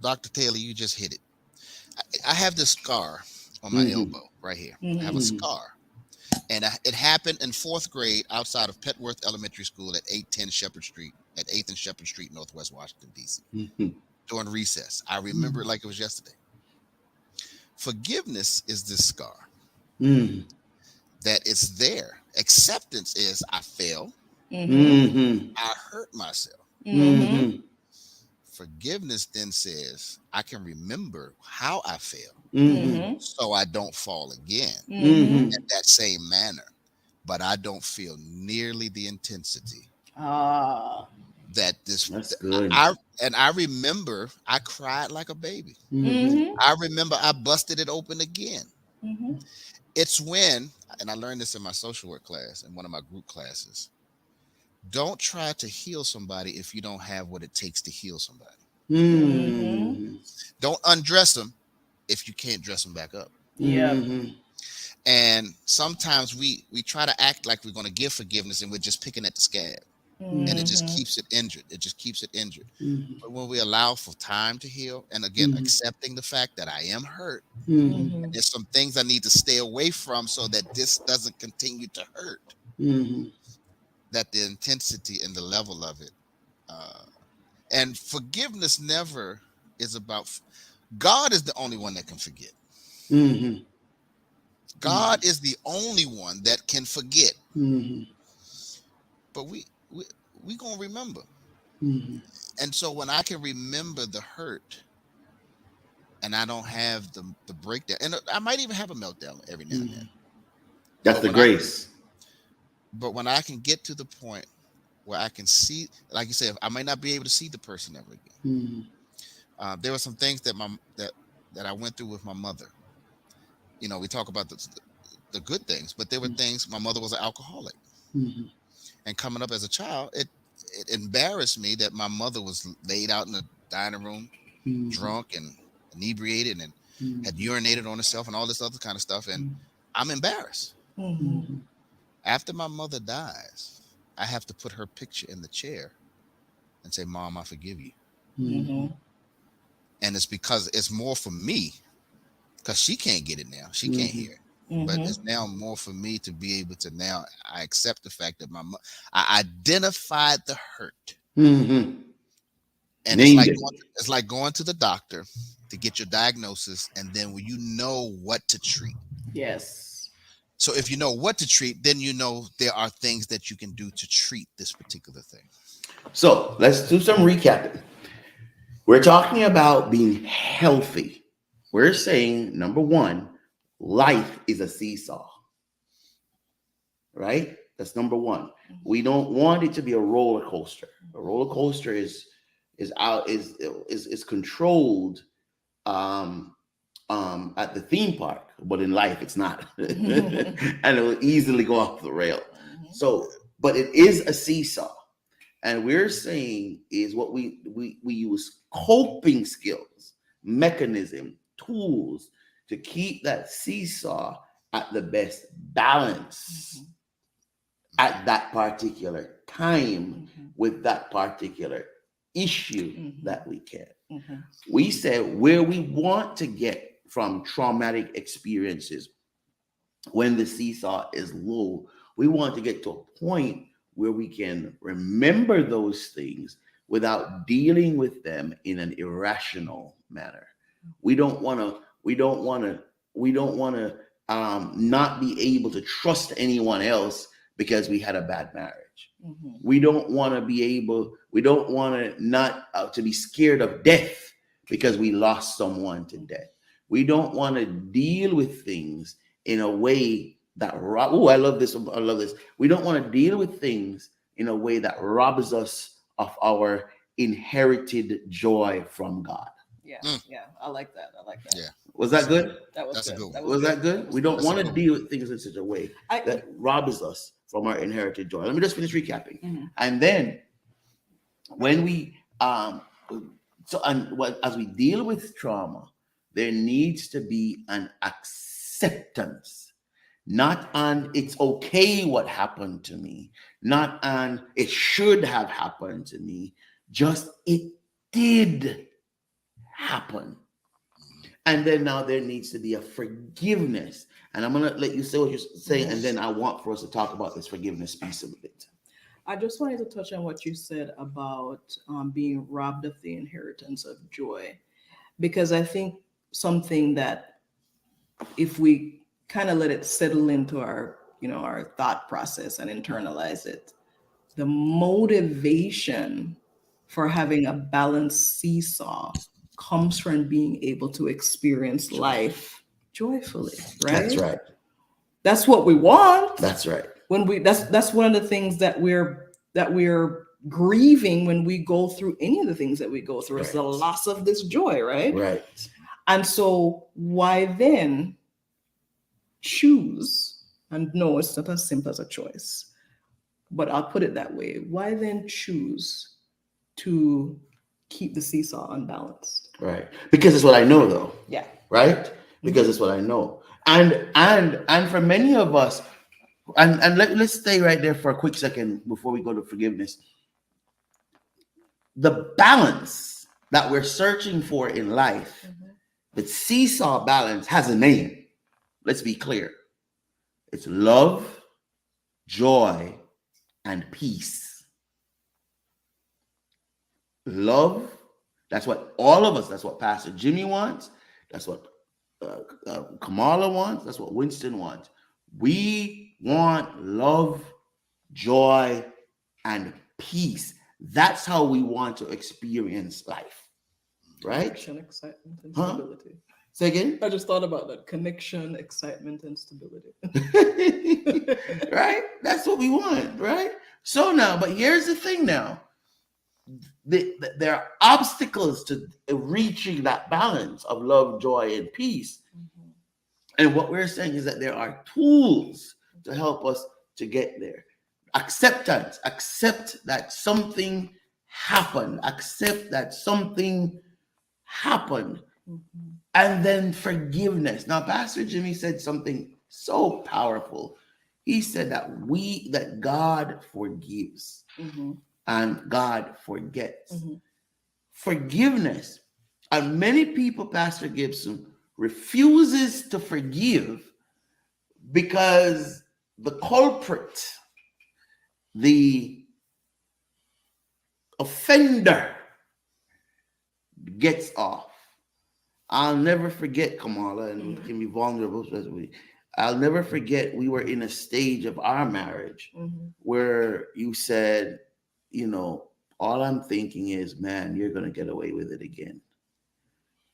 Dr. Taylor, you just hit it. I have this scar on my elbow right here. I have a scar. And it happened in 4th grade outside of Petworth Elementary School at 810 Shepherd Street, at 8th and Shepherd Street, Northwest Washington, D.C. During recess. I remember it like it was yesterday. Forgiveness is this scar that is there. Acceptance is I fail. I hurt myself. Forgiveness then says I can remember how I failed so I don't fall again in that same manner, but I don't feel nearly the intensity that this. That's good. I remember I cried like a baby. I remember I busted it open again. It's when, and I learned this in my social work class, in one of my group classes, don't try to heal somebody if you don't have what it takes to heal somebody. Don't undress them if you can't dress them back up. And sometimes we try to act like we're going to give forgiveness and we're just picking at the scab. And it just keeps it injured. But when we allow for time to heal, and again, accepting the fact that I am hurt, and there's some things I need to stay away from so that this doesn't continue to hurt, that the intensity and the level of it, and forgiveness never is about, God is the only one that can forget. God is the only one that can forget. But we gonna remember. And so when I can remember the hurt and I don't have the breakdown, and I might even have a meltdown every now and then. That's the grace. But when I can get to the point where I can see, like you said, I might not be able to see the person ever again. There were some things that I went through with my mother. You know, we talk about the good things, but there were things. My mother was an alcoholic, and coming up as a child, it embarrassed me that my mother was laid out in the dining room, drunk and inebriated, and had urinated on herself and all this other kind of stuff, and I'm embarrassed. After my mother dies, I have to put her picture in the chair and say, "Mom, I forgive you." And it's because it's more for me, because she can't get it now. She can't hear it. But it's now more for me to be able to now, I accept the fact that I identified the hurt. And it's like going to the doctor to get your diagnosis, and then when you know what to treat. Yes. So if you know what to treat, then you know there are things that you can do to treat this particular thing. So let's do some recapping. We're talking about being healthy. We're saying, number one, life is a seesaw. Right? That's number one. We don't want it to be a roller coaster. A roller coaster is controlled at the theme park, but in life it's not. And it will easily go off the rail. So, but it is a seesaw. And we're saying is what we use coping skills, mechanism, tools to keep that seesaw at the best balance at that particular time with that particular issue that we can. We said where we want to get from traumatic experiences when the seesaw is low, we want to get to a point where we can remember those things without dealing with them in an irrational manner. We don't want to not be able to trust anyone else because we had a bad marriage. We don't want to not to be scared of death because we lost someone to death. We don't want to deal with things in a way that I love this. We don't want to deal with things in a way that robs us of our inherited joy from God. Yeah, I like that. Yeah. Was that good? That's a good one. Was that good? We don't want to deal with things in such a way that robs us from our inherited joy. Let me just finish recapping. And then when we as we deal with trauma, there needs to be an acceptance. Not on it's okay what happened to me, not on it should have happened to me, just it did happen. And then now there needs to be a forgiveness. And I'm going to let you say what you're saying, and then I want for us to talk about this forgiveness piece of it. I just wanted to touch on what you said about being robbed of the inheritance of joy, because I think something that if we kind of let it settle into our thought process and internalize it, the motivation for having a balanced seesaw comes from being able to experience life joyfully, right? That's right. That's what we want. That's right. That's one of the things that we're grieving when we go through any of the things that we go through. It's the loss of this joy, right? Right. And so why then choose? And no, it's not as simple as a choice, but I'll put it that way. Why then choose to keep the seesaw unbalanced? Right. Because it's what I know, though. Yeah. Right? Because it's what I know. And for many of us, and let's stay right there for a quick second before we go to forgiveness. The balance that we're searching for in life, the seesaw balance has a name. Let's be clear. It's love, joy, and peace. Love, that's what all of us, that's what Pastor Jimmy wants. That's what Kamala wants. That's what Winston wants. We want love, joy, and peace. That's how we want to experience life. Right? Connection, excitement, and stability. Say again? I just thought about that. Connection, excitement, and stability. Right? That's what we want, right? So now, but here's the thing now. There are obstacles to reaching that balance of love, joy, and peace. Mm-hmm. And what we're saying is that there are tools to help us to get there. Acceptance, accept that something happened, accept that something happened, Mm-hmm. and then forgiveness. Now, Pastor Jimmy said something so powerful. He said that God forgives Mm-hmm. and God forgets. Mm-hmm. Forgiveness. And many people, Pastor Gibson, refuses to forgive because the culprit, the offender, gets off. I'll never forget, Kamala, and we can be vulnerable. I'll never forget we were in a stage of our marriage where you said, all I'm thinking is, man, you're going to get away with it again.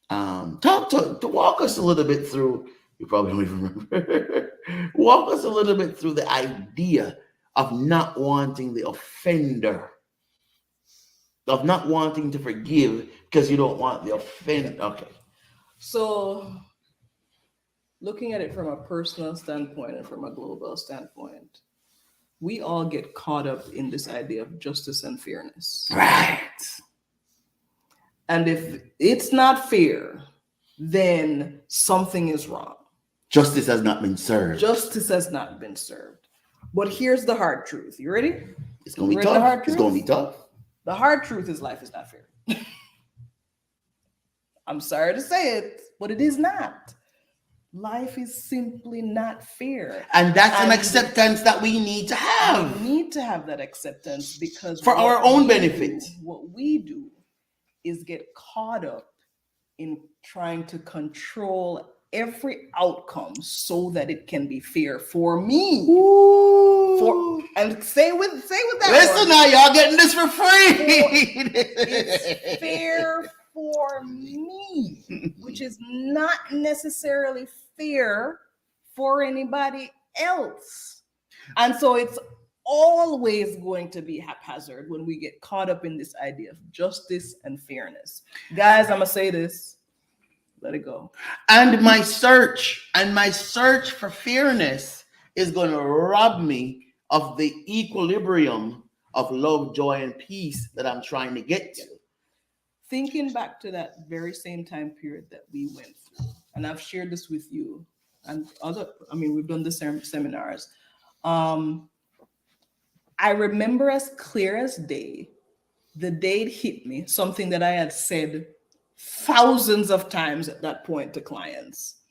Talk to walk us a little bit through. You probably don't even remember. Walk us a little bit through the idea of not wanting the offender, of not wanting to forgive because you don't want the offender. Okay. So, looking at it from a personal standpoint and from a global standpoint, we all get caught up in this idea of justice and fairness. Right. And if it's not fair, then something is wrong. Justice has not been served. Justice has not been served. But here's the hard truth. You ready? It's going to be tough. It's going to be tough. The hard truth is life is not fair. I'm sorry to say it, but it is not. Life is simply not fair. And that's an acceptance that we need to have. We need to have that acceptance because for our own benefit. What we do is get caught up in trying to control every outcome so that it can be fair for me. And say with that. Listen now, y'all getting this for free. It's fair for me, which is not necessarily fair for anybody else. And so it's always going to be haphazard when we get caught up in this idea of justice and fairness. Guys, I'm going to say this. Let it go. And my search for fairness is going to rob me of the equilibrium of love, joy, and peace that I'm trying to get to. Thinking back to that very same time period that we went through, and I've shared this with you and we've done the seminars. I remember as clear as day, the day it hit me, something that I had said thousands of times at that point to clients.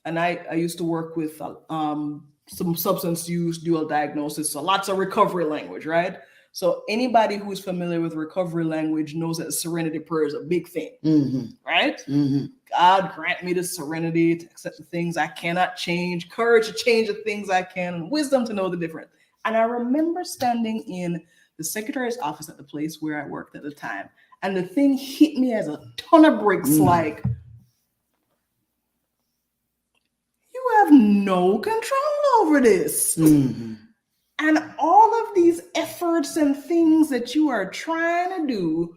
And I used to work with some substance use, dual diagnosis, so lots of recovery language, right? So anybody who's familiar with recovery language knows that serenity prayer is a big thing, right? Mm-hmm. God grant me the serenity to accept the things I cannot change, courage to change the things I can, and wisdom to know the difference. And I remember standing in the secretary's office at the place where I worked at the time, and the thing hit me as a ton of bricks, like, you have no control over this. Mm-hmm. And all of these efforts and things that you are trying to do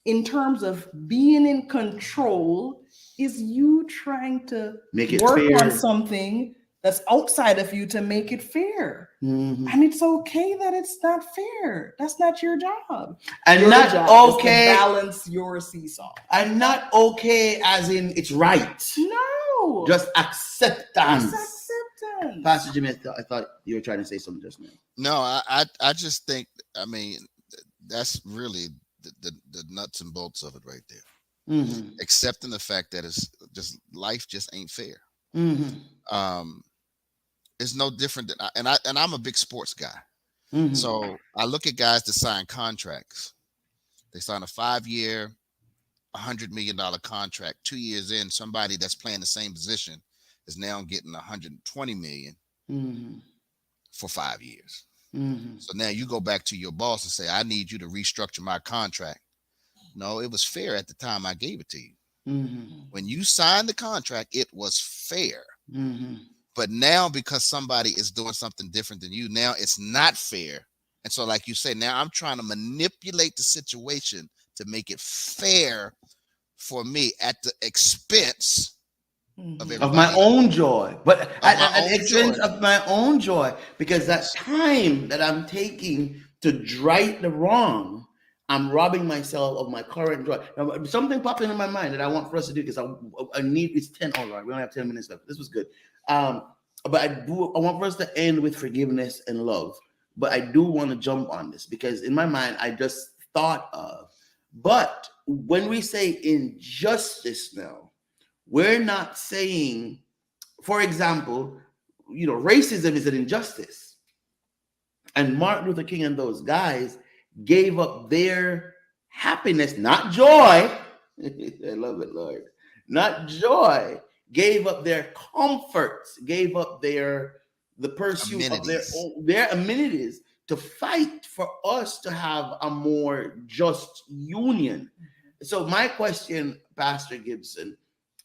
in terms of being in control is you trying to work on something that's outside of you to make it fair. Mm-hmm. And it's okay that it's not fair. That's not your job. And your not job okay is to balance your seesaw. And not okay as in it's right. No. Just acceptance. Just acceptance. Pastor Jimmy, I thought you were trying to say something just now. No, I just think, that's really the nuts and bolts of it right there. Mm-hmm. Accepting the fact that it's just life just ain't fair. Mm-hmm. It's no different than I'm a big sports guy. Mm-hmm. So I look at guys that sign contracts. They sign a 5-year, $100 million contract. 2 years in, somebody that's playing the same position is now getting $120 million for 5 years. Mm-hmm. So now you go back to your boss and say, I need you to restructure my contract. No, it was fair at the time I gave it to you. Mm-hmm. When you signed the contract, it was fair. Mm-hmm. But now because somebody is doing something different than you, now it's not fair And so, like you say, now I'm trying to manipulate the situation to make it fair for me at the expense of of my everybody else. own joy, but Of my at the own expense joy. of my own joy, because that time that I'm taking to right the wrong, I'm robbing myself of my current joy. Now, something popped into my mind that I want for us to do, because I need, it's 10. All right, we only have 10 minutes left. This was good. But I want for us to end with forgiveness and love. But I do want to jump on this, because in my mind, I just thought of, but when we say injustice now, we're not saying, for example, racism is an injustice. And Martin Luther King and those guys gave up their happiness, not joy. I love it, Lord. Not joy. Gave up their comforts, gave up the pursuit of their amenities to fight for us to have a more just union. So my question, Pastor Gibson,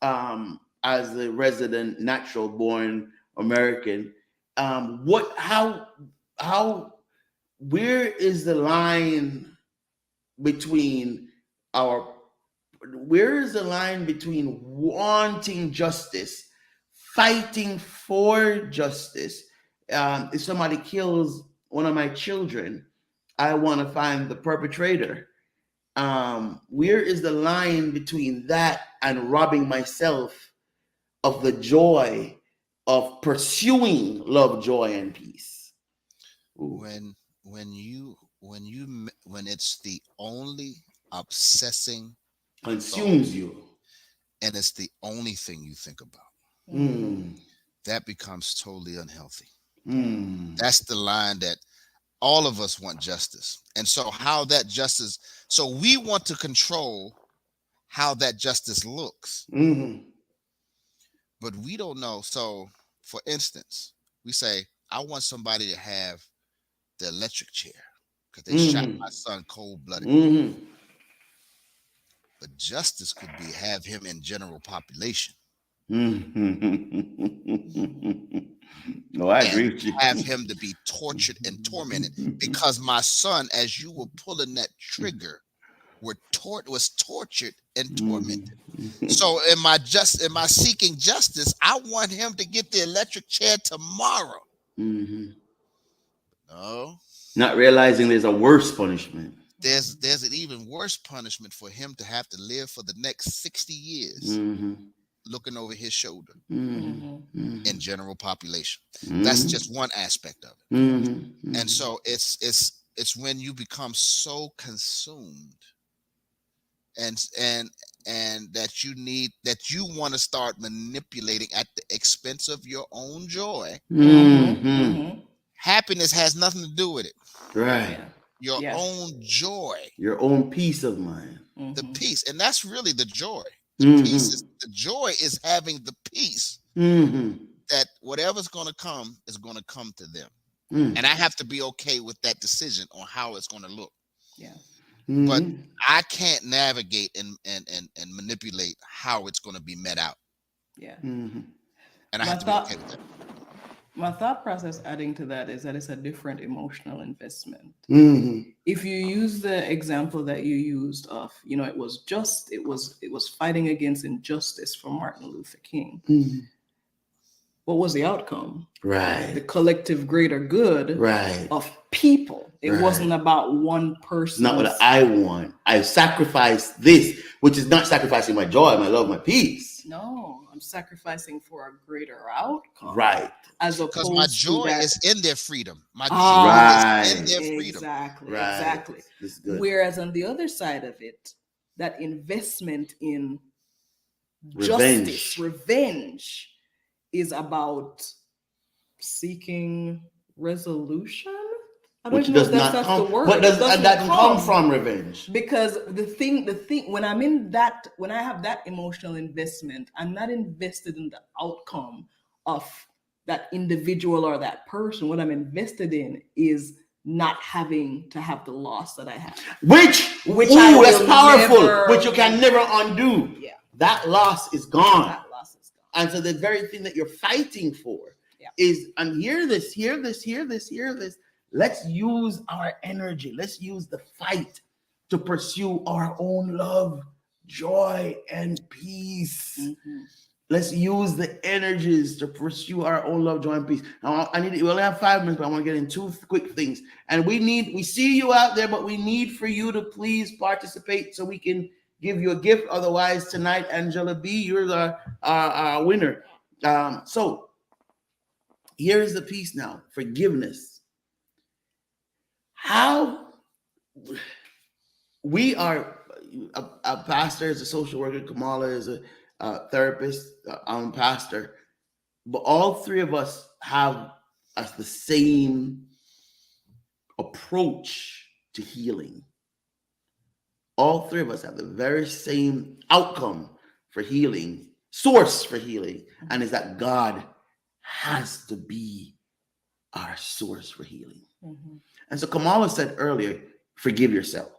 as a resident, natural born American, where is the line between wanting justice, fighting for justice? If somebody kills one of my children, I want to find the perpetrator. Where is the line between that and robbing myself of the joy of pursuing love, joy, and peace? Ooh. When it's the only obsessing Consumes thought, you, and it's the only thing you think about, that becomes totally unhealthy. That's the line that all of us want justice. And so so we want to control how that justice looks, but we don't know. So for instance, we say, I want somebody to have the electric chair because they shot my son cold-blooded. But justice could be have him in general population. No, I agree with you. Have him to be tortured and tormented because my son, as you were pulling that trigger, was tortured and tormented. So am I seeking justice? I want him to get the electric chair tomorrow. No. Not realizing there's a worse punishment. There's an even worse punishment for him to have to live for the next 60 years looking over his shoulder in general population. That's just one aspect of it. And so it's when you become so consumed and that you want to start manipulating at the expense of your own joy. Happiness has nothing to do with it. Right. Your own joy, your own peace of mind, the peace, and that's really the joy. The joy is having the peace that whatever's going to come is going to come to them, and I have to be okay with that decision on how it's going to look. But I can't navigate and manipulate how it's going to be met out. And I have to be okay with that. My thought process adding to that is that it's a different emotional investment. If you use the example that you used of, it was fighting against injustice for Martin Luther King. What was the outcome? Right. The collective greater good of people. It wasn't about one person. Not what I want. I sacrificed this, which is not sacrificing my joy, my love, my peace. No, I'm sacrificing for a greater outcome. Right. Because my joy is in their freedom. My joy is in their freedom. Exactly. This is good. Whereas on the other side of it, that investment in revenge is about seeking resolution. I don't know if that's the word. But that come from revenge? Because the thing, when I have that emotional investment, I'm not invested in the outcome of that individual or that person. What I'm invested in is not having to have the loss that I have. Which that's powerful, which you can never undo. Yeah. That loss is gone. And so the very thing that you're fighting for is, and hear this, Let's use our energy. Let's use the fight to pursue our own love, joy, and peace. Let's use the energies to pursue our own love, joy, and peace. We only have 5 minutes, but I want to get in 2 quick things. And we see you out there, but we need for you to please participate so we can give you a gift. Otherwise, tonight, Angela B, you're our winner. So here is the piece now: forgiveness. How we are a pastor, is a social worker, Kamala is a therapist, I'm a pastor, but all 3 of us have the same approach to healing. All 3 of us have the very same outcome for healing, source for healing, and is that God has to be our source for healing. And so Kamala said earlier, forgive yourself.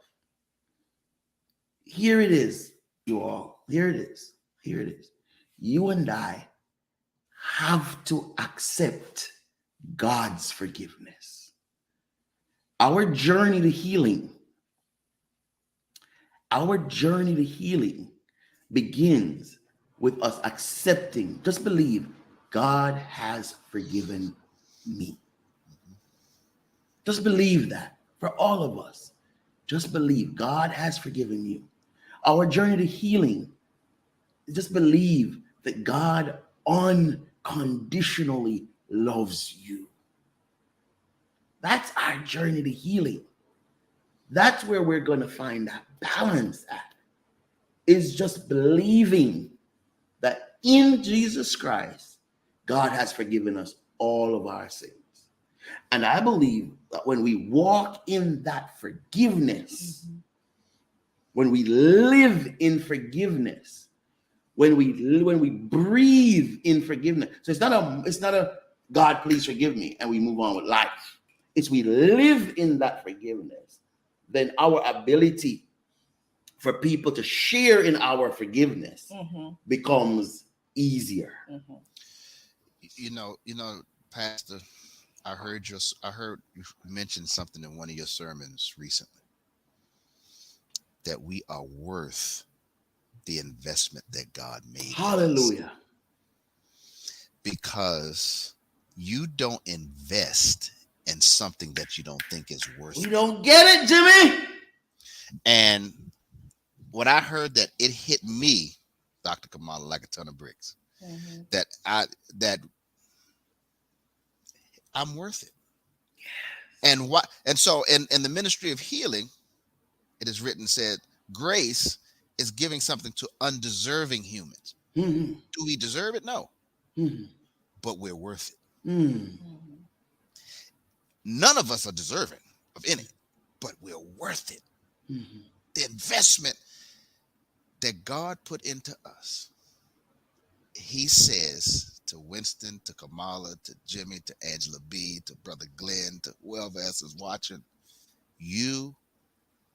Here it is, you all. Here it is. Here it is. You and I have to accept God's forgiveness. Our journey to healing begins with us accepting, just believe, God has forgiven me. Just believe that for all of us. Just believe God has forgiven you. Our journey to healing, just believe that God unconditionally loves you. That's our journey to healing. That's where we're going to find that balance at, is just believing that in Jesus Christ, God has forgiven us all of our sins. And I believe that when we walk in that forgiveness, when we live in forgiveness, when we breathe in forgiveness, so it's not a God, please forgive me, and we move on with life. It's we live in that forgiveness, then our ability for people to share in our forgiveness becomes easier. You know, Pastor, I heard you mention something in one of your sermons recently, that we are worth the investment that God made. Hallelujah. Because you don't invest in something that you don't think is worth it. You don't get it, Jimmy. And when I heard that, it hit me, Dr. Kamala, like a ton of bricks. That I'm worth it. And so in the ministry of healing, it is written, said, grace is giving something to undeserving humans. Do we deserve it? No. But we're worth it. None of us are deserving of any, but we're worth it. The investment that God put into us. He says to Winston, to Kamala, to Jimmy, to Angela B, to Brother Glenn, to whoever else is watching, you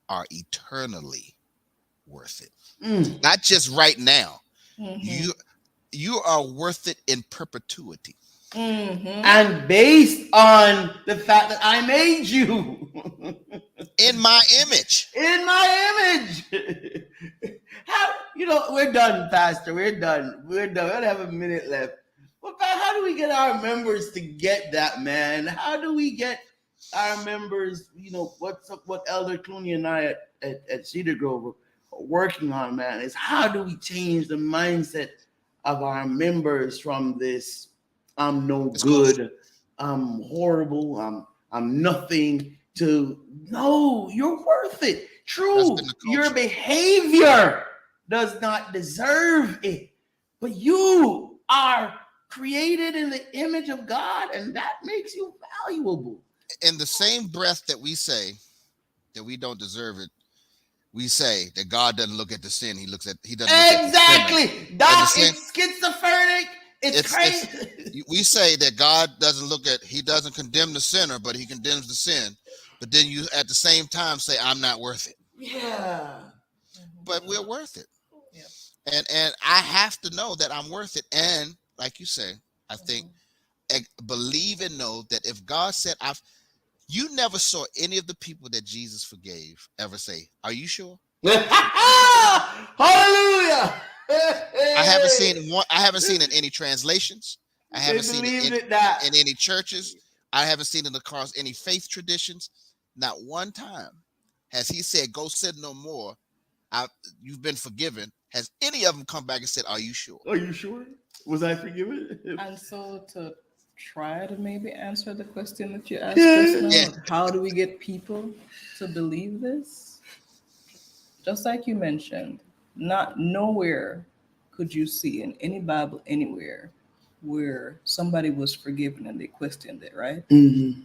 are eternally worth it. Not just right now. You are worth it in perpetuity. And based on the fact that I made you in my image. In my image. We're done, Pastor. We're done. We only have a minute left. But how do we get our members to get that, man? How do we get our members, what's up, what Elder Clooney and I at Cedar Grove are working on, man, is how do we change the mindset of our members from this, I'm no good, I'm horrible, I'm nothing, to, no, you're worth it. True, your behavior does not deserve it, but you are created in the image of God, and that makes you valuable. In the same breath that we say that we don't deserve it, we say that God doesn't look at the sin; He doesn't. Exactly. Doc, it's schizophrenic. It's crazy. We say that God doesn't He doesn't condemn the sinner, but He condemns the sin. But then you, at the same time, say, "I'm not worth it." Yeah. But we're worth it. Yeah. And I have to know that I'm worth it. And like you say, I think believe and know that if God said You never saw any of the people that Jesus forgave ever say, "Are you sure?" Hallelujah. I haven't seen one. I haven't seen it in any translations. I They haven't seen it believed it that. in any churches. I haven't seen it across any faith traditions. Not one time has he said, "Go sin no more. You've been forgiven." Has any of them come back and said, "Are you sure?" Are you sure? Was I forgiven? And so to try to maybe answer the question that you asked just now, Yeah. how do we get people to believe this? Just like you mentioned, not nowhere could you see in any Bible anywhere where somebody was forgiven and they questioned it, right? Mm-hmm.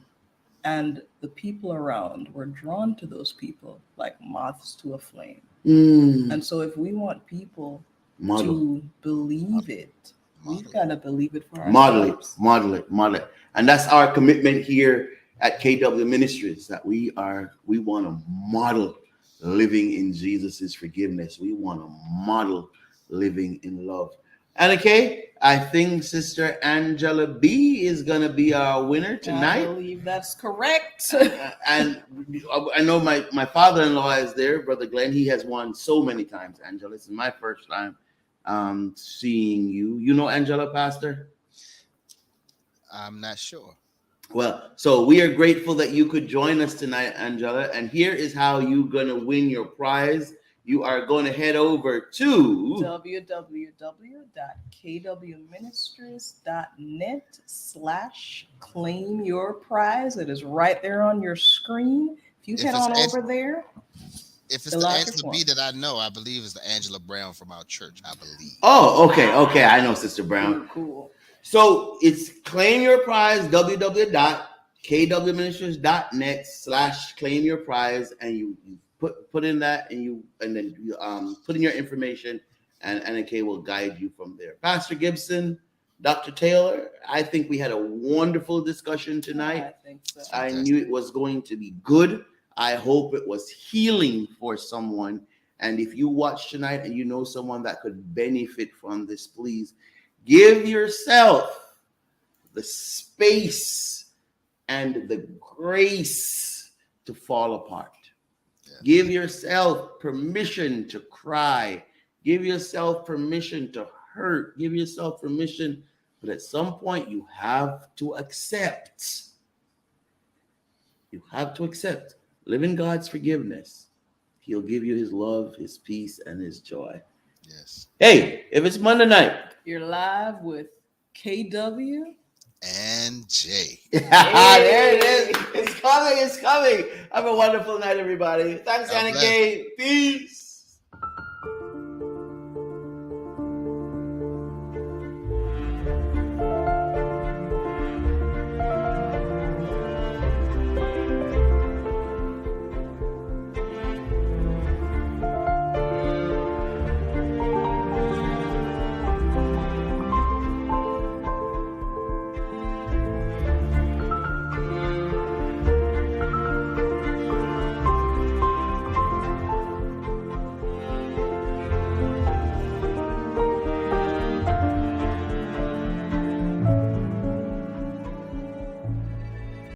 And the people around were drawn to those people like moths to a flame. Mm. And so if we want people Model. to believe it, we've got to believe it for Model it, ourselves. model it, model it. And that's our commitment here at KW Ministries, that we want to model living in Jesus's forgiveness. We want to model living in love. And okay, I think Sister Angela B is going to be our winner tonight. I believe that's correct. And I know my father-in-law is there, Brother Glenn. He has won so many times, Angela. This is my first time seeing you. You know Angela, Pastor? I'm not sure. Well, so we are grateful that you could join us tonight, Angela. And here is how you're going to win your prize. You are going to head over to www.kwministries.net/claim your prize. It is right there on your screen. If you head on over there. If it's the Angela B that I know, I believe it's the Angela Brown from our church, I believe. Oh, okay. I know Sister Brown. Cool. So it's claim your prize, www.kwministries.net/claim your prize, and you put in that, and then you put in your information, and NK will guide you from there. Pastor Gibson, Dr. Taylor, I think we had a wonderful discussion tonight. I think so. I knew it was going to be good. I hope it was healing for someone. And if you watch tonight and you know someone that could benefit from this, please give yourself the space and the grace to fall apart. Yeah. Give yourself permission to cry. Give yourself permission to hurt. Give yourself permission. But at some point, you have to accept. You have to accept. Live in God's forgiveness. He'll give you his love, his peace, and his joy. Yes. Hey, if it's Monday night, you're live with KW and J. There it is. It's coming. Have a wonderful night, everybody. Thanks, Anna K. Peace.